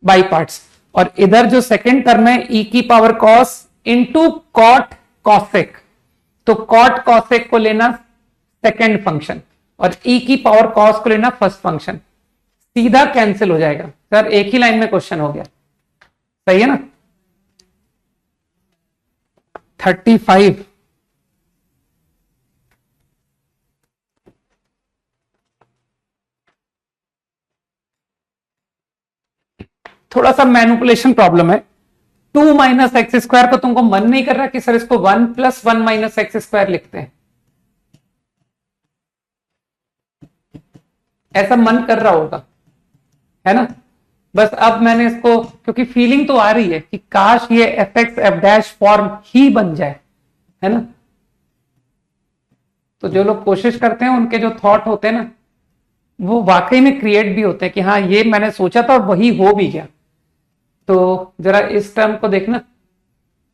बाई पार्ट्स, और इधर जो सेकेंड टर्म है e की power cos into cot cosec, तो कॉट कॉसेक को लेना सेकेंड फंक्शन और e की पावर cos को लेना फर्स्ट फंक्शन। सीधा कैंसिल हो जाएगा सर, एक ही लाइन में क्वेश्चन हो गया, सही है ना? 35 थोड़ा सा मैनिपुलेशन प्रॉब्लम है। 2 - x² को तुमको मन नहीं कर रहा कि सर इसको 1 + 1 - x² लिखते हैं, ऐसा मन कर रहा होगा, है ना? बस अब मैंने इसको, क्योंकि फीलिंग तो आ रही है कि काश ये f(x)f' फॉर्म ही बन जाए, है ना? तो जो लोग कोशिश करते हैं उनके जो थॉट होते हैं ना वो वाकई में क्रिएट भी होते हैं कि हाँ ये मैंने सोचा था और वही हो भी गया। तो जरा इस टर्म को देखना,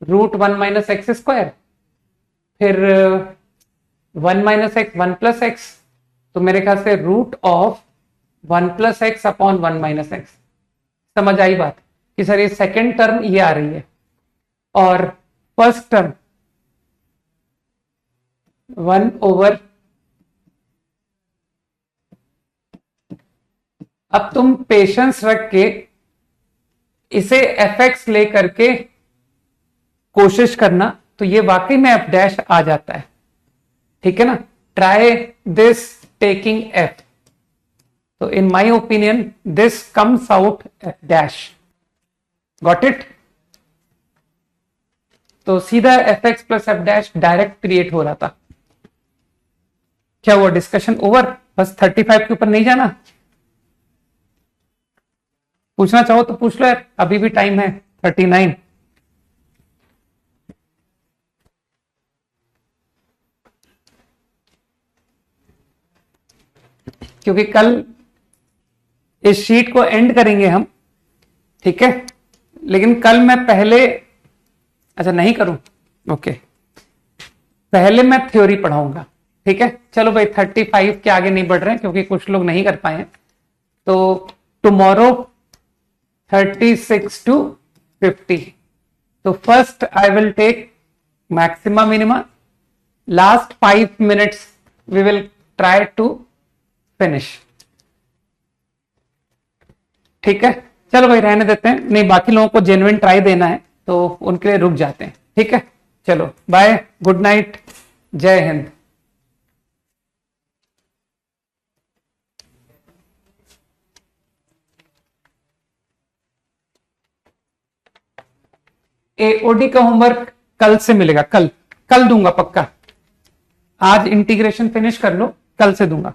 √1 - x², फिर 1 - x 1 + x, तो मेरे ख्याल से √1 + x अपॉन 1 - x। समझ आई बात कि सर ये सेकेंड टर्म ये आ रही है और फर्स्ट टर्म 1/। अब तुम पेशेंस रख के इसे f(x) लेकर के कोशिश करना, तो ये वाकई में f' आ जाता है, ठीक है ना? ट्राई दिस टेकिंग f, तो in my opinion this comes out f'। Got it? तो सीधा f(x) + f' डायरेक्ट क्रिएट हो रहा था। क्या हुआ, डिस्कशन ओवर? बस 35 के ऊपर नहीं जाना? पूछना चाहो तो पूछ लो यार, अभी भी टाइम है। 39 क्योंकि कल इस शीट को एंड करेंगे हम, ठीक है? लेकिन कल मैं पहले, अच्छा नहीं करूं, ओके, पहले मैं थ्योरी पढ़ाऊंगा, ठीक है? चलो भाई 35 के आगे नहीं बढ़ रहे हैं क्योंकि कुछ लोग नहीं कर पाए, तो टुमारो 36 to 50। तो first I will take maxima minima, last 5 minutes we will try to finish. ठीक है, चलो भाई रहने देते हैं, नहीं बाकी लोगों को जेन्युइन ट्राई देना है तो उनके लिए रुक जाते हैं। ठीक है, चलो बाय, गुड नाइट, जय हिंद। एओडी का होमवर्क कल से मिलेगा, कल कल दूंगा पक्का। आज इंटीग्रेशन फिनिश कर लो, कल से दूंगा।